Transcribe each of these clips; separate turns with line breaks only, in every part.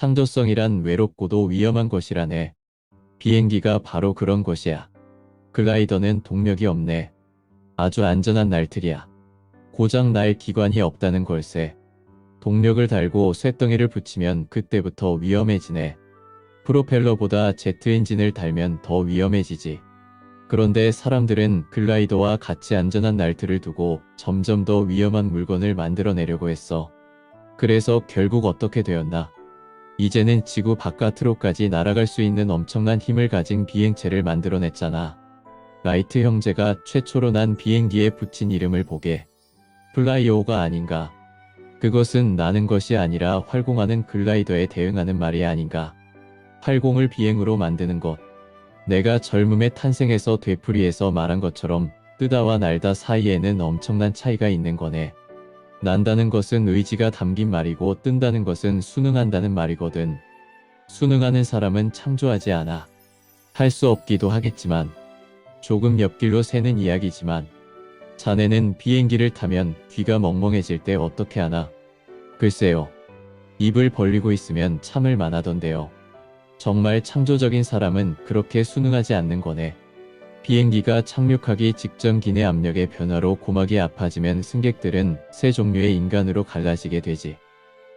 창조성이란 외롭고도 위험한 것이라네. 비행기가 바로 그런 것이야. 글라이더는 동력이 없네. 아주 안전한 날틀이야. 고장 날 기관이 없다는 걸세. 동력을 달고 쇳덩이를 붙이면 그때부터 위험해지네. 프로펠러보다 제트 엔진을 달면 더 위험해지지. 그런데 사람들은 글라이더와 같이 안전한 날틀을 두고 점점 더 위험한 물건을 만들어내려고 했어. 그래서 결국 어떻게 되었나? 이제는 지구 바깥으로까지 날아갈 수 있는 엄청난 힘을 가진 비행체를 만들어냈잖아. 라이트 형제가 최초로 난 비행기에 붙인 이름을 보게. 플라이오가 아닌가. 그것은 나는 것이 아니라 활공하는 글라이더에 대응하는 말이 아닌가. 활공을 비행으로 만드는 것. 내가 젊음의 탄생에서 되풀이해서 말한 것처럼 뜨다와 날다 사이에는 엄청난 차이가 있는 거네. 난다는 것은 의지가 담긴 말이고 뜬다는 것은 순응한다는 말이거든. 순응하는 사람은 창조하지 않아. 할 수 없기도 하겠지만, 조금 옆길로 새는 이야기지만, 자네는 비행기를 타면 귀가 멍멍해질 때 어떻게 하나? 글쎄요. 입을 벌리고 있으면 참을 만하던데요. 정말 창조적인 사람은 그렇게 순응하지 않는 거네. 비행기가 착륙하기 직전 기내 압력의 변화로 고막이 아파지면 승객들은 세 종류의 인간으로 갈라지게 되지.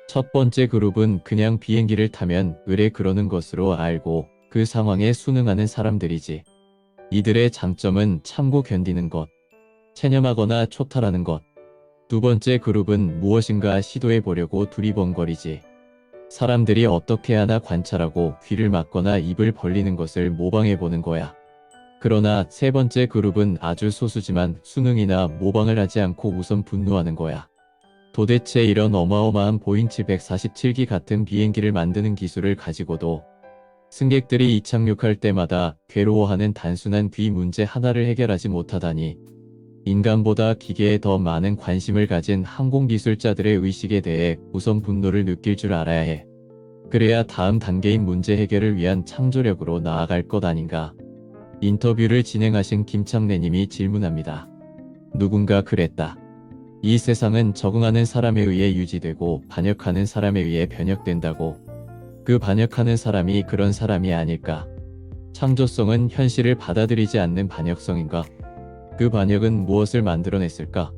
첫 번째 그룹은 그냥 비행기를 타면 의뢰 그러는 것으로 알고 그 상황에 순응하는 사람들이지. 이들의 장점은 참고 견디는 것, 체념하거나 초탈하는 것. 두 번째 그룹은 무엇인가 시도해 보려고 두리번거리지. 사람들이 어떻게 하나 관찰하고 귀를 막거나 입을 벌리는 것을 모방해 보는 거야. 그러나 세 번째 그룹은 아주 소수지만 순응이나 모방을 하지 않고 우선 분노하는 거야. 도대체 이런 어마어마한 보잉 747기 같은 비행기를 만드는 기술을 가지고도 승객들이 이착륙할 때마다 괴로워하는 단순한 귀 문제 하나를 해결하지 못하다니. 인간보다 기계에 더 많은 관심을 가진 항공기술자들의 의식에 대해 우선 분노를 느낄 줄 알아야 해. 그래야 다음 단계인 문제 해결을 위한 창조력으로 나아갈 것 아닌가. 인터뷰를 진행하신 김창래님이 질문합니다. 누군가 그랬다. 이 세상은 적응하는 사람에 의해 유지되고 반역하는 사람에 의해 변혁된다고. 그 반역하는 사람이 그런 사람이 아닐까? 창조성은 현실을 받아들이지 않는 반역성인가? 그 반역은 무엇을 만들어냈을까?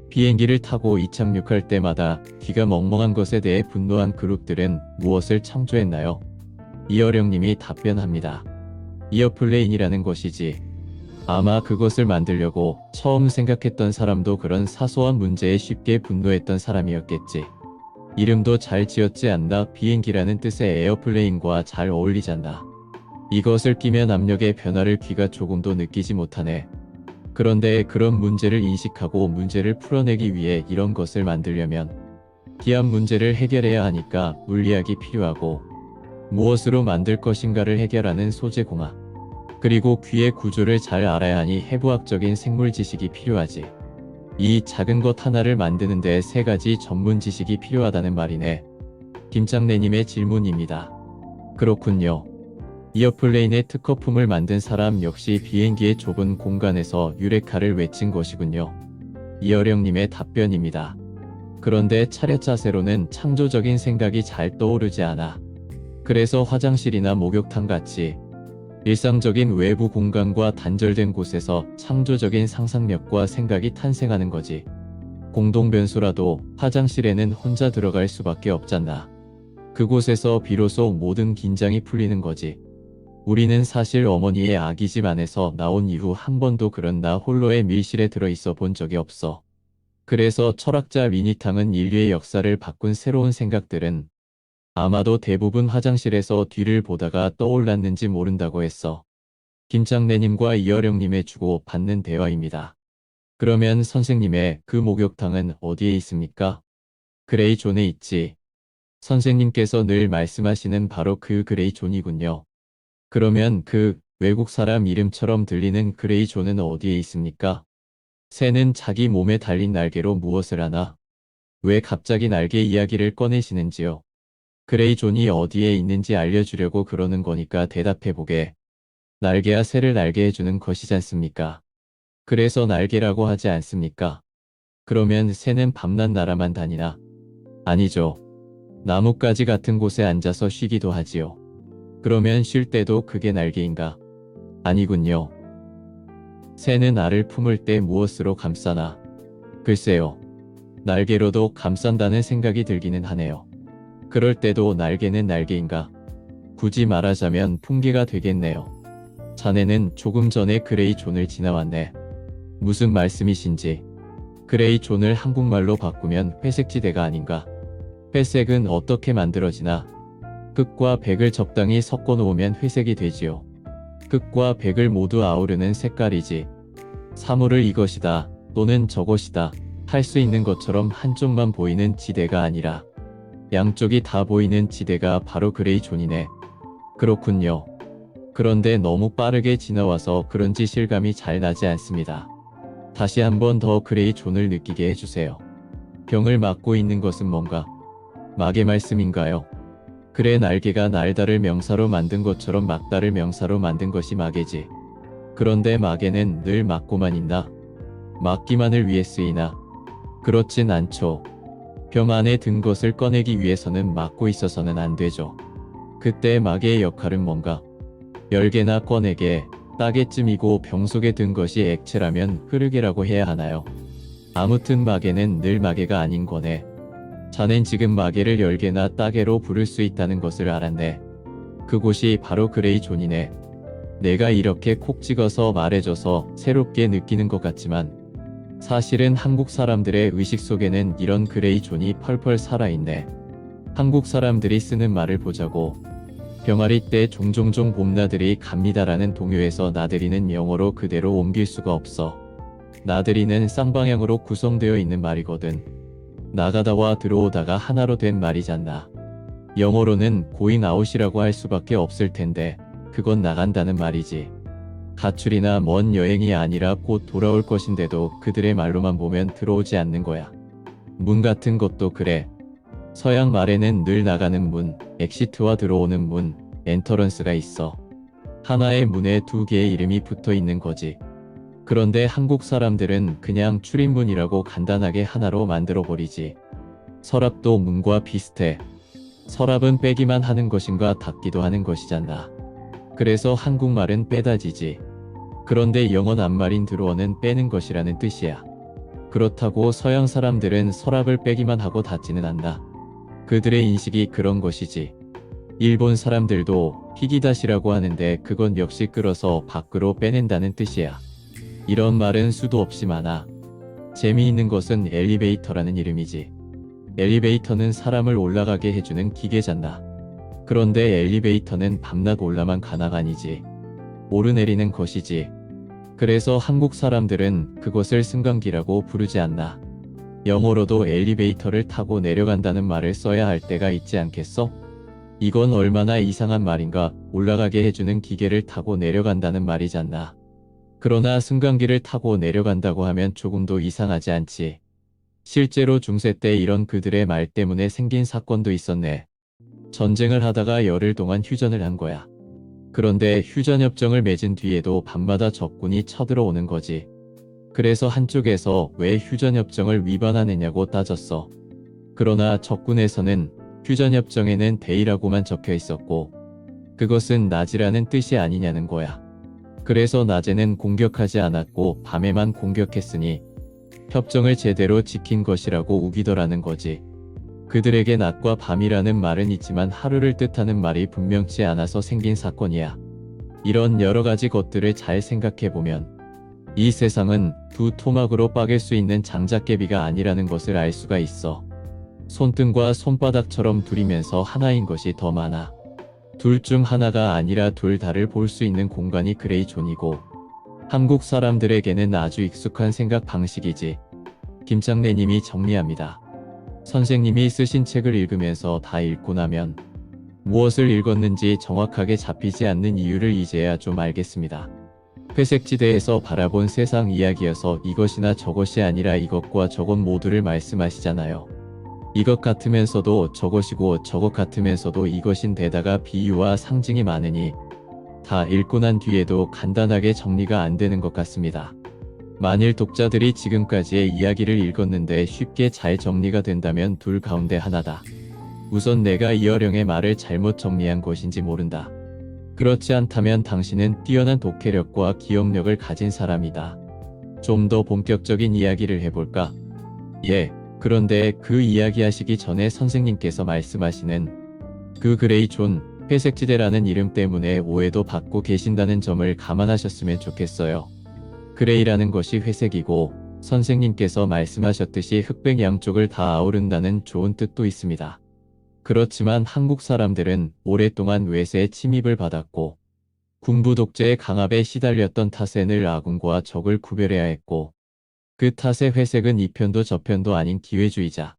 비행기를 타고 이착륙할 때마다 귀가 멍멍한 것에 대해 분노한 그룹들은 무엇을 창조했나요? 이어령님이 답변합니다. 이어플레인이라는 것이지. 아마 그것을 만들려고 처음 생각했던 사람도 그런 사소한 문제에 쉽게 분노했던 사람이었겠지. 이름도 잘 지었지 않나? 비행기라는 뜻의 에어플레인과 잘 어울리잖아. 이것을 끼면 압력의 변화를 귀가 조금도 느끼지 못하네. 그런데 그런 문제를 인식하고 문제를 풀어내기 위해 이런 것을 만들려면 기한 문제를 해결해야 하니까 물리학이 필요하고 무엇으로 만들 것인가를 해결하는 소재공학, 그리고 귀의 구조를 잘 알아야 하니 해부학적인 생물 지식이 필요하지. 이 작은 것 하나를 만드는 데 세 가지 전문 지식이 필요하다는 말이네. 김창래님의 질문입니다. 그렇군요. 이어플레인의 특허품을 만든 사람 역시 비행기의 좁은 공간에서 유레카를 외친 것이군요. 이어령님의 답변입니다. 그런데 차렷 자세로는 창조적인 생각이 잘 떠오르지 않아. 그래서 화장실이나 목욕탕 같이 일상적인 외부 공간과 단절된 곳에서 창조적인 상상력과 생각이 탄생하는 거지. 공동변소라도 화장실에는 혼자 들어갈 수밖에 없잖아. 그곳에서 비로소 모든 긴장이 풀리는 거지. 우리는 사실 어머니의 아기집 안에서 나온 이후 한 번도 그런 나 홀로의 밀실에 들어있어 본 적이 없어. 그래서 철학자 리니탕은 인류의 역사를 바꾼 새로운 생각들은 아마도 대부분 화장실에서 뒤를 보다가 떠올랐는지 모른다고 했어. 김창래님과 이어령님의 주고 받는 대화입니다. 그러면 선생님의 그 목욕탕은 어디에 있습니까? 그레이존에 있지. 선생님께서 늘 말씀하시는 바로 그 그레이존이군요. 그러면 그 외국 사람 이름처럼 들리는 그레이존은 어디에 있습니까? 새는 자기 몸에 달린 날개로 무엇을 하나? 왜 갑자기 날개 이야기를 꺼내시는지요? 그레이존이 어디에 있는지 알려주려고 그러는 거니까 대답해보게. 날개야 새를 날게 해주는 것이지 않습니까? 그래서 날개라고 하지 않습니까? 그러면 새는 밤낮 나라만 다니나? 아니죠. 나뭇가지 같은 곳에 앉아서 쉬기도 하지요. 그러면 쉴 때도 그게 날개인가? 아니군요. 새는 알을 품을 때 무엇으로 감싸나? 글쎄요. 날개로도 감싼다는 생각이 들기는 하네요. 그럴 때도 날개는 날개인가? 굳이 말하자면 풍기가 되겠네요. 자네는 조금 전에 그레이 존을 지나왔네. 무슨 말씀이신지. 그레이 존을 한국말로 바꾸면 회색지대가 아닌가? 회색은 어떻게 만들어지나? 흑과 백을 적당히 섞어 놓으면 회색이 되지요. 흑과 백을 모두 아우르는 색깔이지. 사물을 이것이다 또는 저것이다 할 수 있는 것처럼 한쪽만 보이는 지대가 아니라 양쪽이 다 보이는 지대가 바로 그레이 존이네. 그렇군요. 그런데 너무 빠르게 지나와서 그런지 실감이 잘 나지 않습니다. 다시 한번 더 그레이 존을 느끼게 해주세요. 병을 막고 있는 것은 뭔가? 막의 말씀인가요? 그래, 날개가 날다를 명사로 만든 것처럼 막다를 명사로 만든 것이 막이지. 그런데 막에는 늘 막고만 있나? 막기만을 위해 쓰이나? 그렇진 않죠. 병 안에 든 것을 꺼내기 위해서는 막고 있어서는 안 되죠. 그때 막의 역할은 뭔가? 열개나 꺼내게, 따개쯤이고 병 속에 든 것이 액체라면 흐르개라고 해야 하나요? 아무튼 막에는 늘 막개가 아닌 거네. 자넨 지금 막개를 열개나 따개로 부를 수 있다는 것을 알았네. 그곳이 바로 그레이 존이네. 내가 이렇게 콕 찍어서 말해줘서 새롭게 느끼는 것 같지만 사실은 한국 사람들의 의식 속에는 이런 그레이 존이 펄펄 살아있네. 한국 사람들이 쓰는 말을 보자고. 병아리 때 종종종 봄나들이 갑니다라는 동요에서 나들이는 영어로 그대로 옮길 수가 없어. 나들이는 쌍방향으로 구성되어 있는 말이거든. 나가다와 들어오다가 하나로 된 말이잖아. 영어로는 going out이라고 할 수밖에 없을 텐데 그건 나간다는 말이지. 가출이나 먼 여행이 아니라 곧 돌아올 것인데도 그들의 말로만 보면 들어오지 않는 거야. 문 같은 것도 그래. 서양 말에는 늘 나가는 문, 엑시트와 들어오는 문, 엔터런스가 있어. 하나의 문에 두 개의 이름이 붙어 있는 거지. 그런데 한국 사람들은 그냥 출입문이라고 간단하게 하나로 만들어 버리지. 서랍도 문과 비슷해. 서랍은 빼기만 하는 것인가 닫기도 하는 것이잖아. 그래서 한국말은 빼다지지. 그런데 영어 낱말인 들어오는 빼는 것이라는 뜻이야. 그렇다고 서양 사람들은 서랍을 빼기만 하고 닫지는 않나. 그들의 인식이 그런 것이지. 일본 사람들도 히기다시라고 하는데 그건 역시 끌어서 밖으로 빼낸다는 뜻이야. 이런 말은 수도 없이 많아. 재미있는 것은 엘리베이터라는 이름이지. 엘리베이터는 사람을 올라가게 해주는 기계잖아. 그런데 엘리베이터는 밤낮 올라만 가나가 아니지. 오르내리는 것이지. 그래서 한국 사람들은 그것을 승강기라고 부르지 않나. 영어로도 엘리베이터를 타고 내려간다는 말을 써야 할 때가 있지 않겠어? 이건 얼마나 이상한 말인가. 올라가게 해주는 기계를 타고 내려간다는 말이잖아. 그러나 승강기를 타고 내려간다고 하면 조금도 이상하지 않지. 실제로 중세 때 이런 그들의 말 때문에 생긴 사건도 있었네. 전쟁을 하다가 열흘 동안 휴전을 한 거야. 그런데 휴전협정을 맺은 뒤에도 밤마다 적군이 쳐들어오는 거지. 그래서 한쪽에서 왜 휴전협정을 위반하느냐고 따졌어. 그러나 적군에서는 휴전협정에는 대의라고만 적혀 있었고 그것은 낮이라는 뜻이 아니냐는 거야. 그래서 낮에는 공격하지 않았고 밤에만 공격했으니 협정을 제대로 지킨 것이라고 우기더라는 거지. 그들에게 낮과 밤이라는 말은 있지만 하루를 뜻하는 말이 분명치 않아서 생긴 사건이야. 이런 여러 가지 것들을 잘 생각해보면 이 세상은 두 토막으로 빠길 수 있는 장작개비가 아니라는 것을 알 수가 있어. 손등과 손바닥처럼 둘이면서 하나인 것이 더 많아. 둘 중 하나가 아니라 둘 다를 볼 수 있는 공간이 그레이 존이고 한국 사람들에게는 아주 익숙한 생각 방식이지. 김창래님이 정리합니다. 선생님이 쓰신 책을 읽으면서 다 읽고 나면 무엇을 읽었는지 정확하게 잡히지 않는 이유를 이제야 좀 알겠습니다. 회색지대에서 바라본 세상 이야기여서 이것이나 저것이 아니라 이것과 저것 모두를 말씀하시잖아요. 이것 같으면서도 저것이고 저것 같으면서도 이것인 데다가 비유와 상징이 많으니 다 읽고 난 뒤에도 간단하게 정리가 안 되는 것 같습니다. 만일 독자들이 지금까지의 이야기를 읽었는데 쉽게 잘 정리가 된다면 둘 가운데 하나다. 우선 내가 이어령의 말을 잘못 정리한 것인지 모른다. 그렇지 않다면 당신은 뛰어난 독해력과 기억력을 가진 사람이다. 좀 더 본격적인 이야기를 해볼까? 예, 그런데 그 이야기하시기 전에 선생님께서 말씀하시는 그 그레이 존, 회색지대라는 이름 때문에 오해도 받고 계신다는 점을 감안하셨으면 좋겠어요. 그레이라는 것이 회색이고 선생님께서 말씀하셨듯이 흑백 양쪽을 다 아우른다는 좋은 뜻도 있습니다. 그렇지만 한국 사람들은 오랫동안 외세의 침입을 받았고 군부 독재의 강압에 시달렸던 탓에 늘 아군과 적을 구별해야 했고 그 탓에 회색은 이편도 저편도 아닌 기회주의자,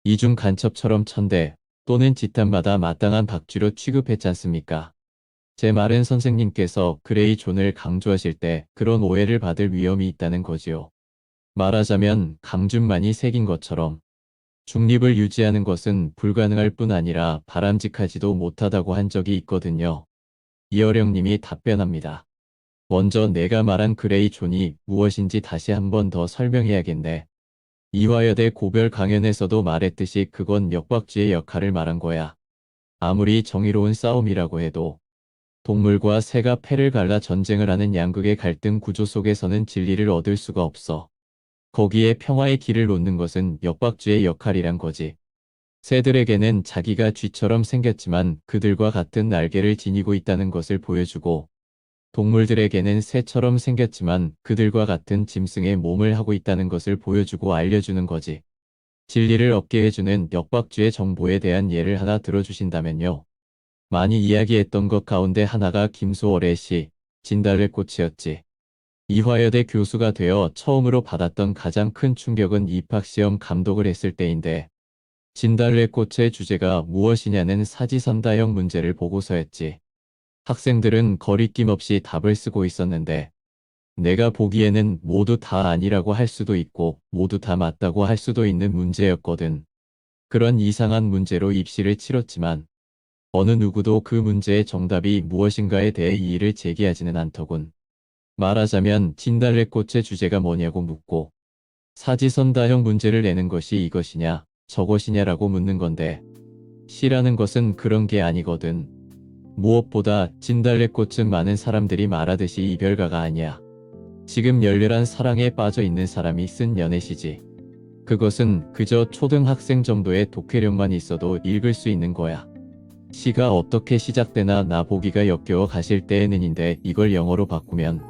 이중 간첩처럼 천대 또는 집단마다 마땅한 박쥐로 취급했잖습니까? 제 말은 선생님께서 그레이 존을 강조하실 때 그런 오해를 받을 위험이 있다는 거지요. 말하자면 강준만이 새긴 것처럼 중립을 유지하는 것은 불가능할 뿐 아니라 바람직하지도 못하다고 한 적이 있거든요. 이어령님이 답변합니다. 먼저 내가 말한 그레이 존이 무엇인지 다시 한 번 더 설명해야겠네. 이화여대 고별 강연에서도 말했듯이 그건 역박쥐의 역할을 말한 거야. 아무리 정의로운 싸움이라고 해도 동물과 새가 패를 갈라 전쟁을 하는 양극의 갈등 구조 속에서는 진리를 얻을 수가 없어. 거기에 평화의 길을 놓는 것은 역박쥐의 역할이란 거지. 새들에게는 자기가 쥐처럼 생겼지만 그들과 같은 날개를 지니고 있다는 것을 보여주고 동물들에게는 새처럼 생겼지만 그들과 같은 짐승의 몸을 하고 있다는 것을 보여주고 알려주는 거지. 진리를 얻게 해주는 역박쥐의 정보에 대한 예를 하나 들어주신다면요. 많이 이야기했던 것 가운데 하나가 김소월의 시 진달래꽃이었지. 이화여대 교수가 되어 처음으로 받았던 가장 큰 충격은 입학시험 감독을 했을 때인데 진달래꽃의 주제가 무엇이냐는 사지선다형 문제를 보고서였지. 학생들은 거리낌 없이 답을 쓰고 있었는데 내가 보기에는 모두 다 아니라고 할 수도 있고 모두 다 맞다고 할 수도 있는 문제였거든. 그런 이상한 문제로 입시를 치렀지만 어느 누구도 그 문제의 정답이 무엇인가에 대해 이의를 제기하지는 않더군. 말하자면 진달래꽃의 주제가 뭐냐고 묻고 사지선다형 문제를 내는 것이 이것이냐 저것이냐라고 묻는 건데 시라는 것은 그런 게 아니거든. 무엇보다 진달래꽃은 많은 사람들이 말하듯이 이별가가 아니야. 지금 열렬한 사랑에 빠져 있는 사람이 쓴 연애시지. 그것은 그저 초등학생 정도의 독해력만 있어도 읽을 수 있는 거야. 시가 어떻게 시작되나 나 보기가 역겨워 가실 때에는인데 이걸 영어로 바꾸면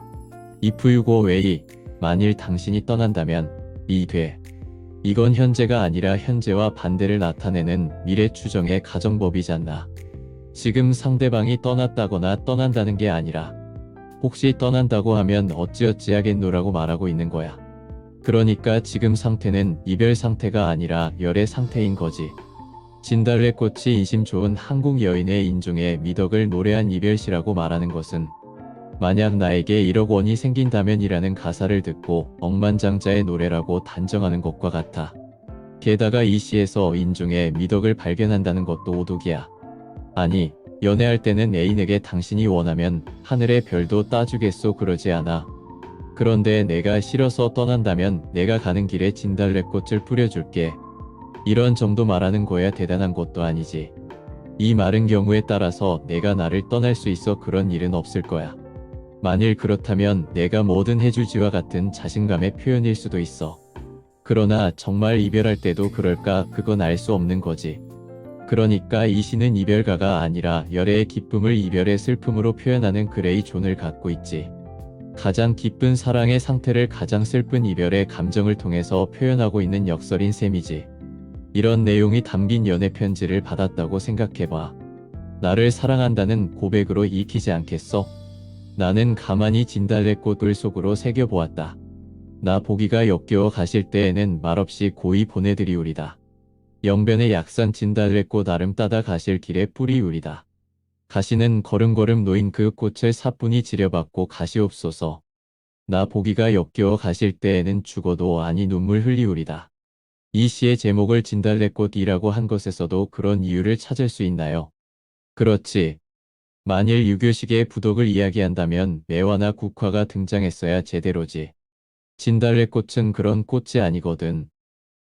If you go away, 만일 당신이 떠난다면 이 돼. 이건 현재가 아니라 현재와 반대를 나타내는 미래 추정의 가정법이잖아. 지금 상대방이 떠났다거나 떠난다는 게 아니라 혹시 떠난다고 하면 어찌어찌 하겠노라고 말하고 있는 거야. 그러니까 지금 상태는 이별 상태가 아니라 열애 상태인 거지. 진달래꽃이 인심 좋은 한국 여인의 인중에 미덕을 노래한 이별시라고 말하는 것은 만약 나에게 1억 원이 생긴다면 이라는 가사를 듣고 억만장자의 노래라고 단정하는 것과 같아. 게다가 이 시에서 인중에 미덕을 발견한다는 것도 오독이야. 아니, 연애할 때는 애인에게 당신이 원하면 하늘의 별도 따주겠소 그러지 않아. 그런데 내가 싫어서 떠난다면 내가 가는 길에 진달래꽃을 뿌려줄게. 이런 정도 말하는 거야 대단한 것도 아니지. 이 말은 경우에 따라서 내가 나를 떠날 수 있어 그런 일은 없을 거야. 만일 그렇다면 내가 뭐든 해주지와 같은 자신감의 표현일 수도 있어. 그러나 정말 이별할 때도 그럴까 그건 알 수 없는 거지. 그러니까 이 시는 이별가가 아니라 열애의 기쁨을 이별의 슬픔으로 표현하는 그레이 존을 갖고 있지. 가장 기쁜 사랑의 상태를 가장 슬픈 이별의 감정을 통해서 표현하고 있는 역설인 셈이지. 이런 내용이 담긴 연애 편지를 받았다고 생각해봐. 나를 사랑한다는 고백으로 익히지 않겠어? 나는 가만히 진달래꽃을 속으로 새겨보았다. 나 보기가 역겨워 가실 때에는 말없이 고이 보내드리우리다. 영변의 약산 진달래꽃 아름 따다 가실 길에 뿌리우리다. 가시는 걸음걸음 놓인 그 꽃을 사뿐히 지려받고 가시옵소서. 나 보기가 역겨워 가실 때에는 죽어도 아니 눈물 흘리우리다. 이 시의 제목을 진달래꽃이라고 한 것에서도 그런 이유를 찾을 수 있나요? 그렇지. 만일 유교식의 부덕을 이야기한다면 매화나 국화가 등장했어야 제대로지. 진달래꽃은 그런 꽃이 아니거든.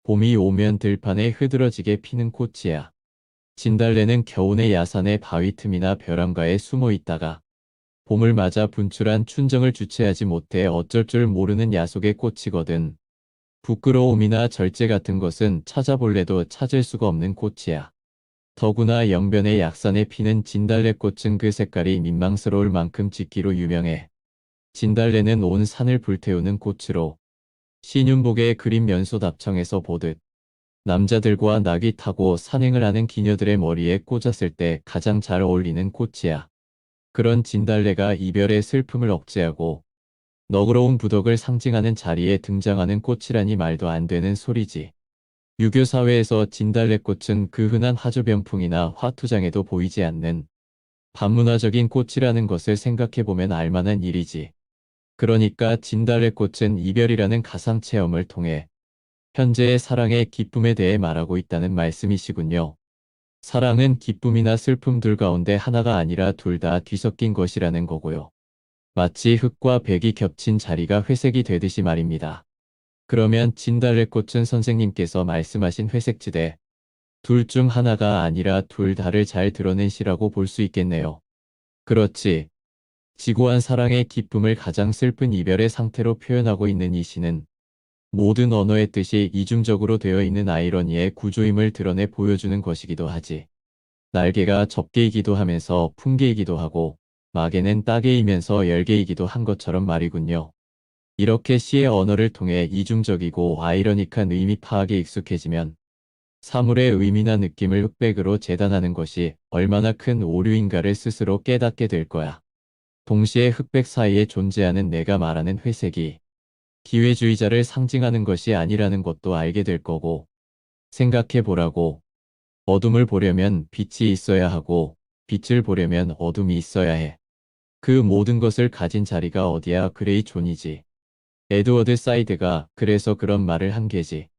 봄이 오면 들판에 흐드러지게 피는 꽃이야. 진달래는 겨우내 야산의 바위 틈이나 벼랑가에 숨어 있다가 봄을 맞아 분출한 춘정을 주체하지 못해 어쩔 줄 모르는 야속의 꽃이거든. 부끄러움이나 절제 같은 것은 찾아볼래도 찾을 수가 없는 꽃이야. 더구나 영변의 약산에 피는 진달래꽃은 그 색깔이 민망스러울 만큼 짙기로 유명해. 진달래는 온 산을 불태우는 꽃으로 신윤복의 그림 면소답청에서 보듯 남자들과 낙이 타고 산행을 하는 기녀들의 머리에 꽂았을 때 가장 잘 어울리는 꽃이야. 그런 진달래가 이별의 슬픔을 억제하고 너그러운 부덕을 상징하는 자리에 등장하는 꽃이라니 말도 안 되는 소리지. 유교 사회에서 진달래꽃은 그 흔한 화조병풍이나 화투장에도 보이지 않는 반문화적인 꽃이라는 것을 생각해보면 알만한 일이지. 그러니까 진달래꽃은 이별이라는 가상 체험을 통해 현재의 사랑의 기쁨에 대해 말하고 있다는 말씀이시군요. 사랑은 기쁨이나 슬픔 둘 가운데 하나가 아니라 둘 다 뒤섞인 것이라는 거고요. 마치 흙과 백이 겹친 자리가 회색이 되듯이 말입니다. 그러면 진달래꽃은 선생님께서 말씀하신 회색지대 둘 중 하나가 아니라 둘 다를 잘 드러낸 시라고 볼 수 있겠네요. 그렇지. 지고한 사랑의 기쁨을 가장 슬픈 이별의 상태로 표현하고 있는 이 시는 모든 언어의 뜻이 이중적으로 되어 있는 아이러니의 구조임을 드러내 보여주는 것이기도 하지. 날개가 접개이기도 하면서 풍개이기도 하고 마개는 따개이면서 열개이기도 한 것처럼 말이군요. 이렇게 시의 언어를 통해 이중적이고 아이러닉한 의미 파악에 익숙해지면 사물의 의미나 느낌을 흑백으로 재단하는 것이 얼마나 큰 오류인가를 스스로 깨닫게 될 거야. 동시에 흑백 사이에 존재하는 내가 말하는 회색이 기회주의자를 상징하는 것이 아니라는 것도 알게 될 거고, 생각해 보라고. 어둠을 보려면 빛이 있어야 하고 빛을 보려면 어둠이 있어야 해. 그 모든 것을 가진 자리가 어디야? 그레이 존이지. 에드워드 사이드가 그래서 그런 말을 한 게지.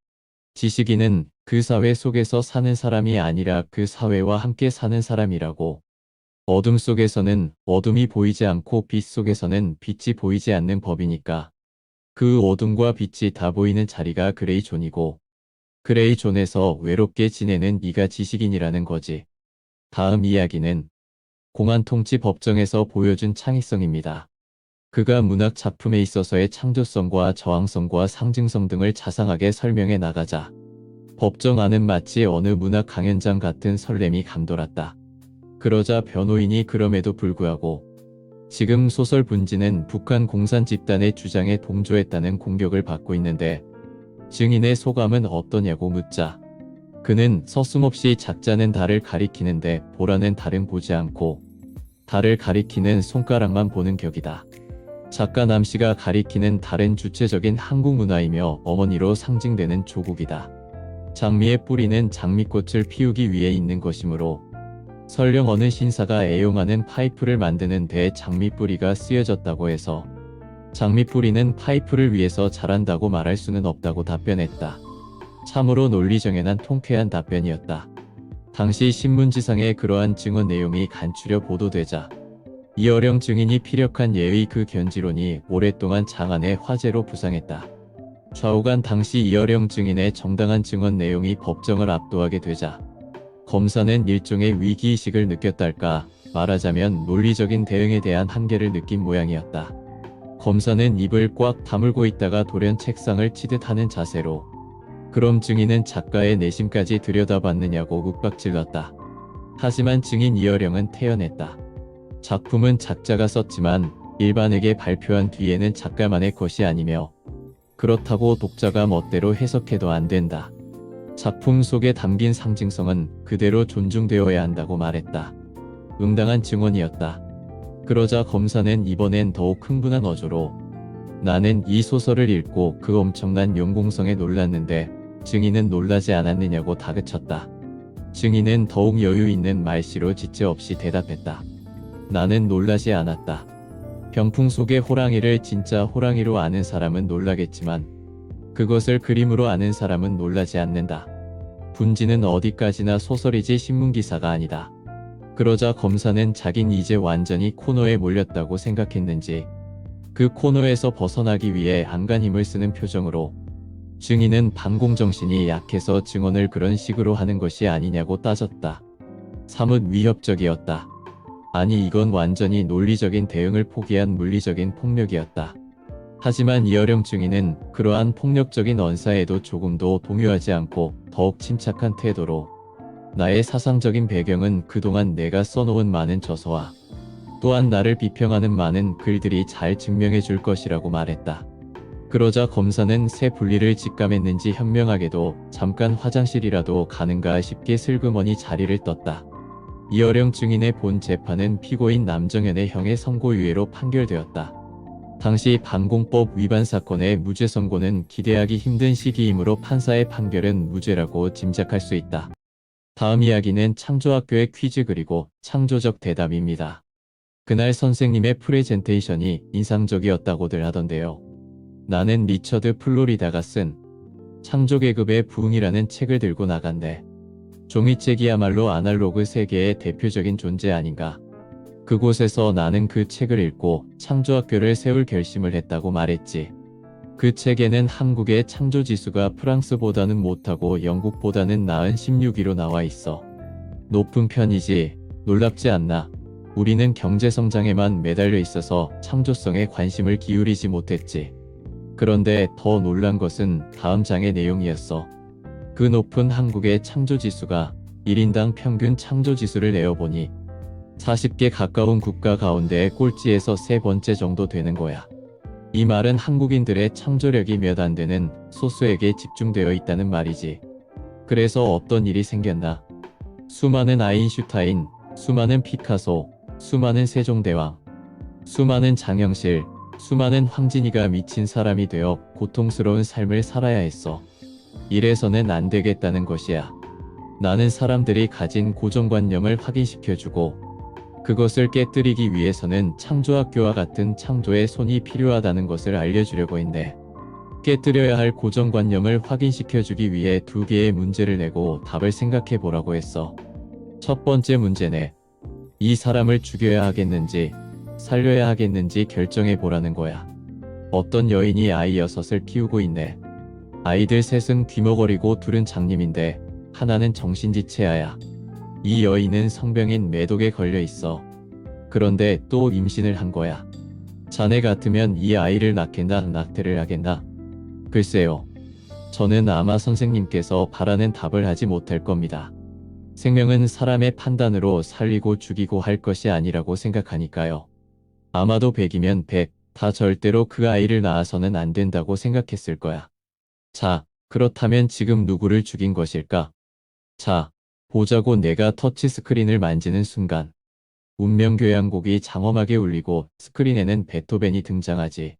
지식인은 그 사회 속에서 사는 사람이 아니라 그 사회와 함께 사는 사람이라고. 어둠 속에서는 어둠이 보이지 않고 빛 속에서는 빛이 보이지 않는 법이니까. 그 어둠과 빛이 다 보이는 자리가 그레이 존이고 그레이 존에서 외롭게 지내는 네가 지식인이라는 거지. 다음 이야기는 공안통치 법정에서 보여준 창의성입니다. 그가 문학 작품에 있어서의 창조성과 저항성과 상징성 등을 자상하게 설명해 나가자 법정 안은 마치 어느 문학 강연장 같은 설렘이 감돌았다. 그러자 변호인이 그럼에도 불구하고 지금 소설 분지는 북한 공산 집단의 주장에 동조했다는 공격을 받고 있는데 증인의 소감은 어떠냐고 묻자 그는 서슴없이 작자는 달을 가리키는데 보라는 달은 보지 않고 달을 가리키는 손가락만 보는 격이다. 작가 남씨가 가리키는 달은 주체적인 한국 문화이며 어머니로 상징되는 조국이다. 장미의 뿌리는 장미꽃을 피우기 위해 있는 것이므로 설령 어느 신사가 애용하는 파이프를 만드는 데 장미뿌리가 쓰여졌다고 해서 장미뿌리는 파이프를 위해서 자란다고 말할 수는 없다고 답변했다. 참으로 논리정연한 통쾌한 답변이었다. 당시 신문지상에 그러한 증언 내용이 간추려 보도되자 이어령 증인이 피력한 예의 그 견지론이 오랫동안 장안의 화제로 부상했다. 좌우간 당시 이어령 증인의 정당한 증언 내용이 법정을 압도하게 되자 검사는 일종의 위기의식을 느꼈달까 말하자면 논리적인 대응에 대한 한계를 느낀 모양이었다. 검사는 입을 꽉 다물고 있다가 돌연 책상을 치듯 하는 자세로 그럼 증인은 작가의 내심까지 들여다봤느냐고 윽박질렀다. 하지만 증인 이어령은 태연했다. 작품은 작자가 썼지만 일반에게 발표한 뒤에는 작가만의 것이 아니며 그렇다고 독자가 멋대로 해석해도 안 된다. 작품 속에 담긴 상징성은 그대로 존중되어야 한다고 말했다. 응당한 증언이었다. 그러자 검사는 이번엔 더욱 흥분한 어조로 나는 이 소설을 읽고 그 엄청난 연공성에 놀랐는데 증인은 놀라지 않았느냐고 다그쳤다. 증인은 더욱 여유 있는 말씨로 지체 없이 대답했다. 나는 놀라지 않았다. 병풍 속의 호랑이를 진짜 호랑이로 아는 사람은 놀라겠지만 그것을 그림으로 아는 사람은 놀라지 않는다. 분지는 어디까지나 소설이지 신문기사가 아니다. 그러자 검사는 자긴 이제 완전히 코너에 몰렸다고 생각했는지 그 코너에서 벗어나기 위해 안간 힘을 쓰는 표정으로 증인은 반공정신이 약해서 증언을 그런 식으로 하는 것이 아니냐고 따졌다. 사뭇 위협적이었다. 아니 이건 완전히 논리적인 대응을 포기한 물리적인 폭력이었다. 하지만 이어령 증인은 그러한 폭력적인 언사에도 조금도 동요하지 않고 더욱 침착한 태도로 나의 사상적인 배경은 그동안 내가 써놓은 많은 저서와 또한 나를 비평하는 많은 글들이 잘 증명해 줄 것이라고 말했다. 그러자 검사는 새 분리를 직감했는지 현명하게도 잠깐 화장실이라도 가는가 싶게 슬그머니 자리를 떴다. 이어령 증인의 본 재판은 피고인 남정현의 형의 선고유예로 판결되었다. 당시 방공법 위반 사건의 무죄 선고는 기대하기 힘든 시기이므로 판사의 판결은 무죄라고 짐작할 수 있다. 다음 이야기는 창조학교의 퀴즈 그리고 창조적 대답입니다. 그날 선생님의 프레젠테이션이 인상적이었다고들 하던데요. 나는 리처드 플로리다가 쓴 창조계급의 부흥이라는 책을 들고 나간대. 종이책이야말로 아날로그 세계의 대표적인 존재 아닌가. 그곳에서 나는 그 책을 읽고 창조학교를 세울 결심을 했다고 말했지. 그 책에는 한국의 창조지수가 프랑스보다는 못하고 영국보다는 나은 16위로 나와 있어. 높은 편이지. 놀랍지 않나? 우리는 경제성장에만 매달려 있어서 창조성에 관심을 기울이지 못했지. 그런데 더 놀란 것은 다음 장의 내용이었어. 그 높은 한국의 창조지수가 1인당 평균 창조지수를 내어보니 40개 가까운 국가 가운데 꼴찌에서 세 번째 정도 되는 거야. 이 말은 한국인들의 창조력이 몇 안 되는 소수에게 집중되어 있다는 말이지. 그래서 어떤 일이 생겼나? 수많은 아인슈타인, 수많은 피카소, 수많은 세종대왕, 수많은 장영실, 수많은 황진이가 미친 사람이 되어 고통스러운 삶을 살아야 했어. 이래서는 안 되겠다는 것이야. 나는 사람들이 가진 고정관념을 확인시켜주고 그것을 깨뜨리기 위해서는 창조학교와 같은 창조의 손이 필요하다는 것을 알려주려고 했네. 깨뜨려야 할 고정관념을 확인시켜주기 위해 두 개의 문제를 내고 답을 생각해보라고 했어. 첫 번째 문제네. 이 사람을 죽여야 하겠는지 살려야 하겠는지 결정해보라는 거야. 어떤 여인이 아이 6을 키우고 있네. 아이들 셋은 귀머거리고 둘은 장님인데 하나는 정신지체아야. 이 여인은 성병인 매독에 걸려 있어. 그런데 또 임신을 한 거야. 자네 같으면 이 아이를 낳겠나 낙태를 하겠나? 글쎄요. 저는 아마 선생님께서 바라는 답을 하지 못할 겁니다. 생명은 사람의 판단으로 살리고 죽이고 할 것이 아니라고 생각하니까요. 아마도 100이면 100, 다 절대로 그 아이를 낳아서는 안 된다고 생각했을 거야. 자, 그렇다면 지금 누구를 죽인 것일까? 자, 보자고. 내가 터치스크린을 만지는 순간 운명교향곡이 장엄하게 울리고 스크린에는 베토벤이 등장하지.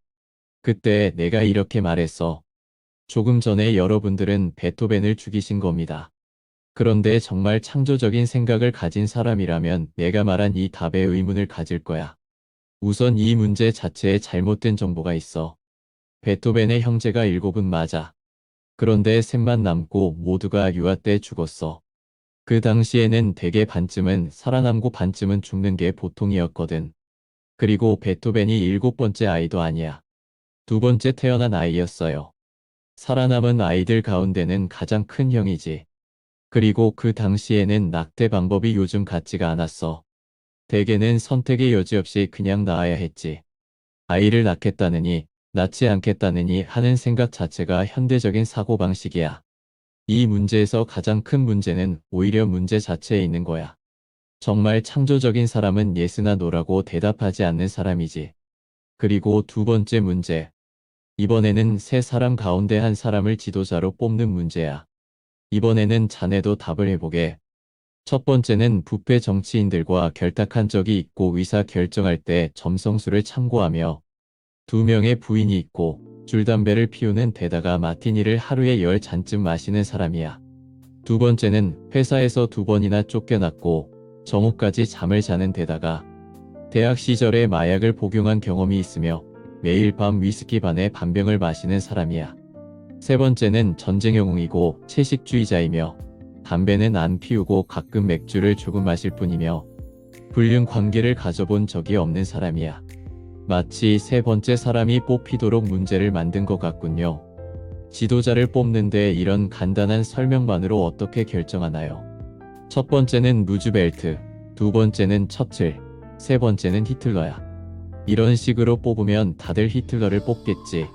그때 내가 이렇게 말했어. 조금 전에 여러분들은 베토벤을 죽이신 겁니다. 그런데 정말 창조적인 생각을 가진 사람이라면 내가 말한 이 답에 의문을 가질 거야. 우선 이 문제 자체에 잘못된 정보가 있어. 베토벤의 형제가 7은 맞아. 그런데 셋만 남고 모두가 유아 때 죽었어. 그 당시에는 대개 반쯤은 살아남고 반쯤은 죽는 게 보통이었거든. 그리고 베토벤이 7번째 아이도 아니야. 2번째 태어난 아이였어요. 살아남은 아이들 가운데는 가장 큰 형이지. 그리고 그 당시에는 낙태 방법이 요즘 같지가 않았어. 대개는 선택의 여지 없이 그냥 낳아야 했지. 아이를 낳겠다느니 낳지 않겠다느니 하는 생각 자체가 현대적인 사고방식이야. 이 문제에서 가장 큰 문제는 오히려 문제 자체에 있는 거야. 정말 창조적인 사람은 예스나 노라고 대답하지 않는 사람이지. 그리고 두 번째 문제. 이번에는 세 사람 가운데 한 사람을 지도자로 뽑는 문제야. 이번에는 자네도 답을 해보게. 첫 번째는 부패 정치인들과 결탁한 적이 있고 의사 결정할 때 점성술을 참고하며 2명의 부인이 있고 줄담배를 피우는 데다가 마티니를 하루에 10잔쯤 마시는 사람이야. 두 번째는 회사에서 2번이나 쫓겨났고 정오까지 잠을 자는 데다가 대학 시절에 마약을 복용한 경험이 있으며 매일 밤 위스키 반에 반병을 마시는 사람이야. 세 번째는 전쟁 영웅이고 채식주의자이며 담배는 안 피우고 가끔 맥주를 조금 마실 뿐이며 불륜 관계를 가져본 적이 없는 사람이야. 마치 세 번째 사람이 뽑히도록 문제를 만든 것 같군요. 지도자를 뽑는데 이런 간단한 설명만으로 어떻게 결정하나요? 첫 번째는 루즈벨트, 두 번째는 처칠, 세 번째는 히틀러야. 이런 식으로 뽑으면 다들 히틀러를 뽑겠지.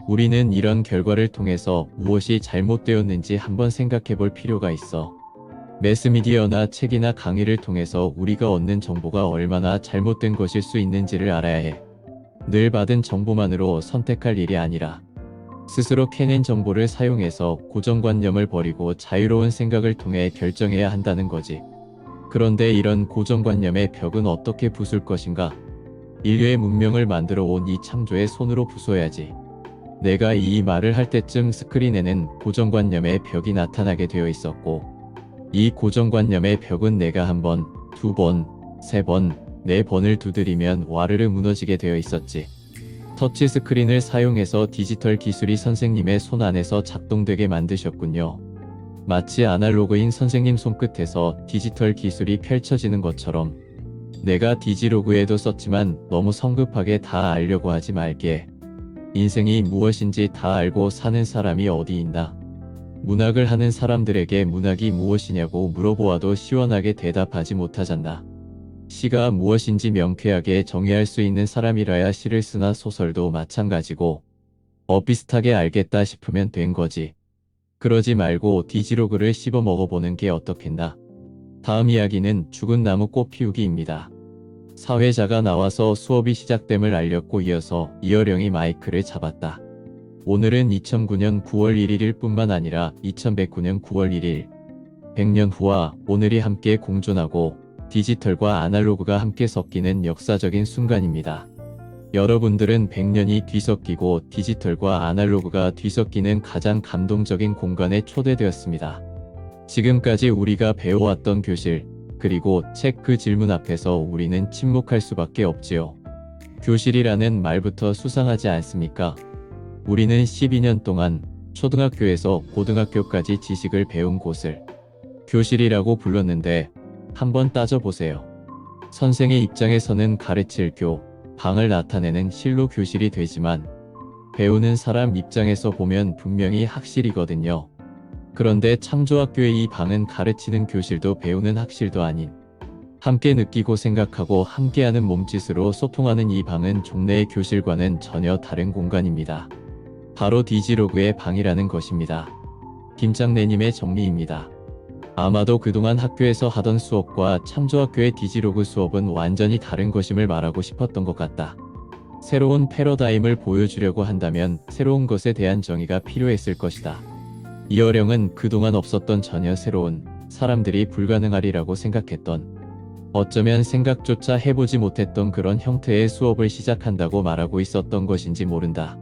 우리는 이런 결과를 통해서 무엇이 잘못되었는지 한번 생각해 볼 필요가 있어. 매스미디어나 책이나 강의를 통해서 우리가 얻는 정보가 얼마나 잘못된 것일 수 있는지를 알아야 해. 늘 받은 정보만으로 선택할 일이 아니라 스스로 캐낸 정보를 사용해서 고정관념을 버리고 자유로운 생각을 통해 결정해야 한다는 거지. 그런데 이런 고정관념의 벽은 어떻게 부술 것인가? 인류의 문명을 만들어 온 이 창조의 손으로 부숴야지. 내가 이 말을 할 때쯤 스크린에는 고정관념의 벽이 나타나게 되어 있었고, 이 고정관념의 벽은 내가 한 번, 두 번, 세 번, 네 번을 두드리면 와르르 무너지게 되어 있었지. 터치스크린을 사용해서 디지털 기술이 선생님의 손 안에서 작동되게 만드셨군요. 마치 아날로그인 선생님 손끝에서 디지털 기술이 펼쳐지는 것처럼. 내가 디지로그에도 썼지만 너무 성급하게 다 알려고 하지 말게. 인생이 무엇인지 다 알고 사는 사람이 어디 있나? 문학을 하는 사람들에게 문학이 무엇이냐고 물어보아도 시원하게 대답하지 못하잖나. 시가 무엇인지 명쾌하게 정의할 수 있는 사람이라야 시를 쓰나 소설도 마찬가지고 비슷하게 알겠다 싶으면 된 거지. 그러지 말고 디지로그를 씹어 먹어보는 게 어떻겠나. 다음 이야기는 죽은 나무 꽃 피우기입니다. 사회자가 나와서 수업이 시작됨을 알렸고 이어서 이어령이 마이크를 잡았다. 오늘은 2009년 9월 1일일 뿐만 아니라 2109년 9월 1일 100년 후와 오늘이 함께 공존하고 디지털과 아날로그가 함께 섞이는 역사적인 순간입니다. 여러분들은 100년이 뒤섞이고 디지털과 아날로그가 뒤섞이는 가장 감동적인 공간에 초대되었습니다. 지금까지 우리가 배워왔던 교실, 그리고 책 그 질문 앞에서 우리는 침묵할 수밖에 없지요. 교실이라는 말부터 수상하지 않습니까? 우리는 12년 동안 초등학교에서 고등학교까지 지식을 배운 곳을 교실이라고 불렀는데 한번 따져보세요. 선생의 입장에서는 가르칠 방을 나타내는 실로 교실이 되지만 배우는 사람 입장에서 보면 분명히 학실이거든요. 그런데 창조학교의 이 방은 가르치는 교실도 배우는 학실도 아닌 함께 느끼고 생각하고 함께하는 몸짓으로 소통하는 이 방은 종래의 교실과는 전혀 다른 공간입니다. 바로 디지로그의 방이라는 것입니다. 김장래님의 정리입니다. 아마도 그동안 학교에서 하던 수업과 창조학교의 디지로그 수업은 완전히 다른 것임을 말하고 싶었던 것 같다. 새로운 패러다임을 보여주려고 한다면 새로운 것에 대한 정의가 필요했을 것이다. 이어령은 그동안 없었던 전혀 새로운 사람들이 불가능하리라고 생각했던 어쩌면 생각조차 해보지 못했던 그런 형태의 수업을 시작한다고 말하고 있었던 것인지 모른다.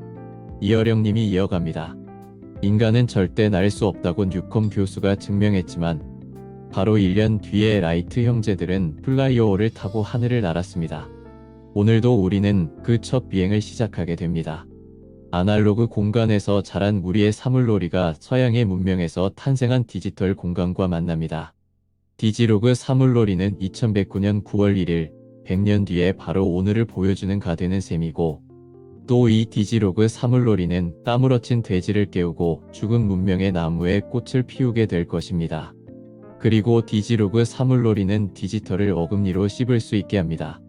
이어령님이 이어갑니다. 인간은 절대 날 수 없다고 뉴컴 교수가 증명했지만 바로 1년 뒤에 라이트 형제들은 플라이오어를 타고 하늘을 날았습니다. 오늘도 우리는 그 첫 비행을 시작하게 됩니다. 아날로그 공간에서 자란 우리의 사물놀이가 서양의 문명에서 탄생한 디지털 공간과 만납니다. 디지로그 사물놀이는 2109년 9월 1일 100년 뒤에 바로 오늘을 보여주는 가 되는 셈이고 또 이 디지로그 사물놀이는 까무러친 돼지를 깨우고 죽은 문명의 나무에 꽃을 피우게 될 것입니다. 그리고 디지로그 사물놀이는 디지털을 어금니로 씹을 수 있게 합니다.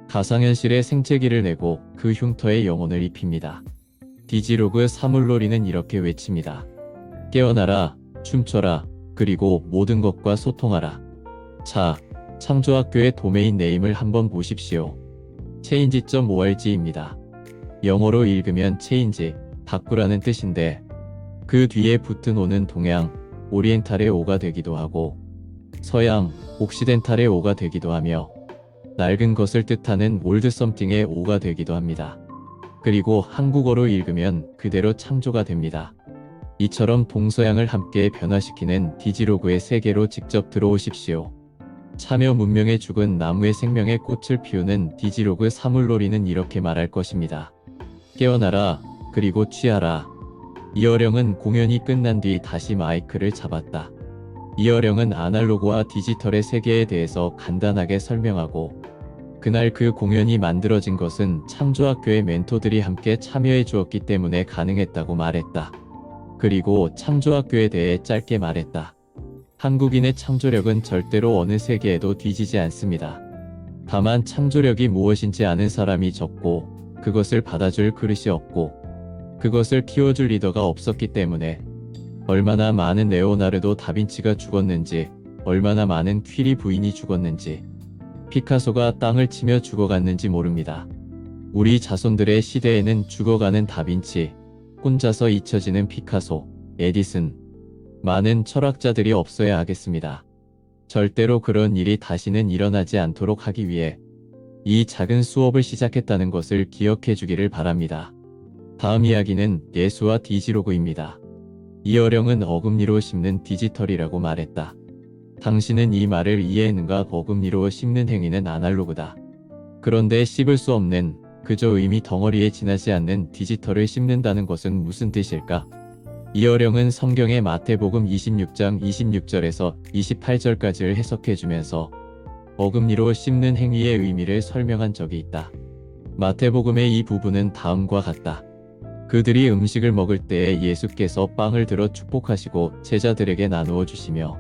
가상현실의 생채기를 내고 그 흉터에 영혼을 입힙니다. 디지로그 사물놀이는 이렇게 외칩니다. 깨어나라, 춤춰라, 그리고 모든 것과 소통하라. 자, 창조학교의 도메인 네임을 한번 보십시오. change.org입니다. 영어로 읽으면 change, 바꾸라는 뜻인데 그 뒤에 붙은 오는 동양, 오리엔탈의 오가 되기도 하고 서양, 옥시덴탈의 오가 되기도 하며 낡은 것을 뜻하는 old something의 오가 되기도 합니다. 그리고 한국어로 읽으면 그대로 창조가 됩니다. 이처럼 동서양을 함께 변화시키는 디지로그의 세계로 직접 들어오십시오. 참여 문명의 죽은 나무의 생명의 꽃을 피우는 디지로그 사물놀이는 이렇게 말할 것입니다. 깨어나라, 그리고 취하라. 이어령은 공연이 끝난 뒤 다시 마이크를 잡았다. 이어령은 아날로그와 디지털의 세계에 대해서 간단하게 설명하고 그날 그 공연이 만들어진 것은 창조학교의 멘토들이 함께 참여해 주었기 때문에 가능했다고 말했다. 그리고 창조학교에 대해 짧게 말했다. 한국인의 창조력은 절대로 어느 세계에도 뒤지지 않습니다. 다만 창조력이 무엇인지 아는 사람이 적고 그것을 받아줄 그릇이 없고 그것을 키워줄 리더가 없었기 때문에 얼마나 많은 레오나르도 다빈치가 죽었는지, 얼마나 많은 퀴리 부인이 죽었는지, 피카소가 땅을 치며 죽어갔는지 모릅니다. 우리 자손들의 시대에는 죽어가는 다빈치, 혼자서 잊혀지는 피카소, 에디슨, 많은 철학자들이 없어야 하겠습니다. 절대로 그런 일이 다시는 일어나지 않도록 하기 위해 이 작은 수업을 시작했다는 것을 기억해 주기를 바랍니다. 다음 이야기는 예수와 디지로그입니다. 이어령은 어금니로 씹는 디지털이라고 말했다. 당신은 이 말을 이해했는가? 어금니로 씹는 행위는 아날로그다. 그런데 씹을 수 없는, 그저 의미 덩어리에 지나지 않는 디지털을 씹는다는 것은 무슨 뜻일까? 이어령은 성경의 마태복음 26장 26절에서 28절까지를 해석해주면서 어금니로 씹는 행위의 의미를 설명한 적이 있다. 마태복음의 이 부분은 다음과 같다. 그들이 음식을 먹을 때에 예수께서 빵을 들어 축복하시고 제자들에게 나누어 주시며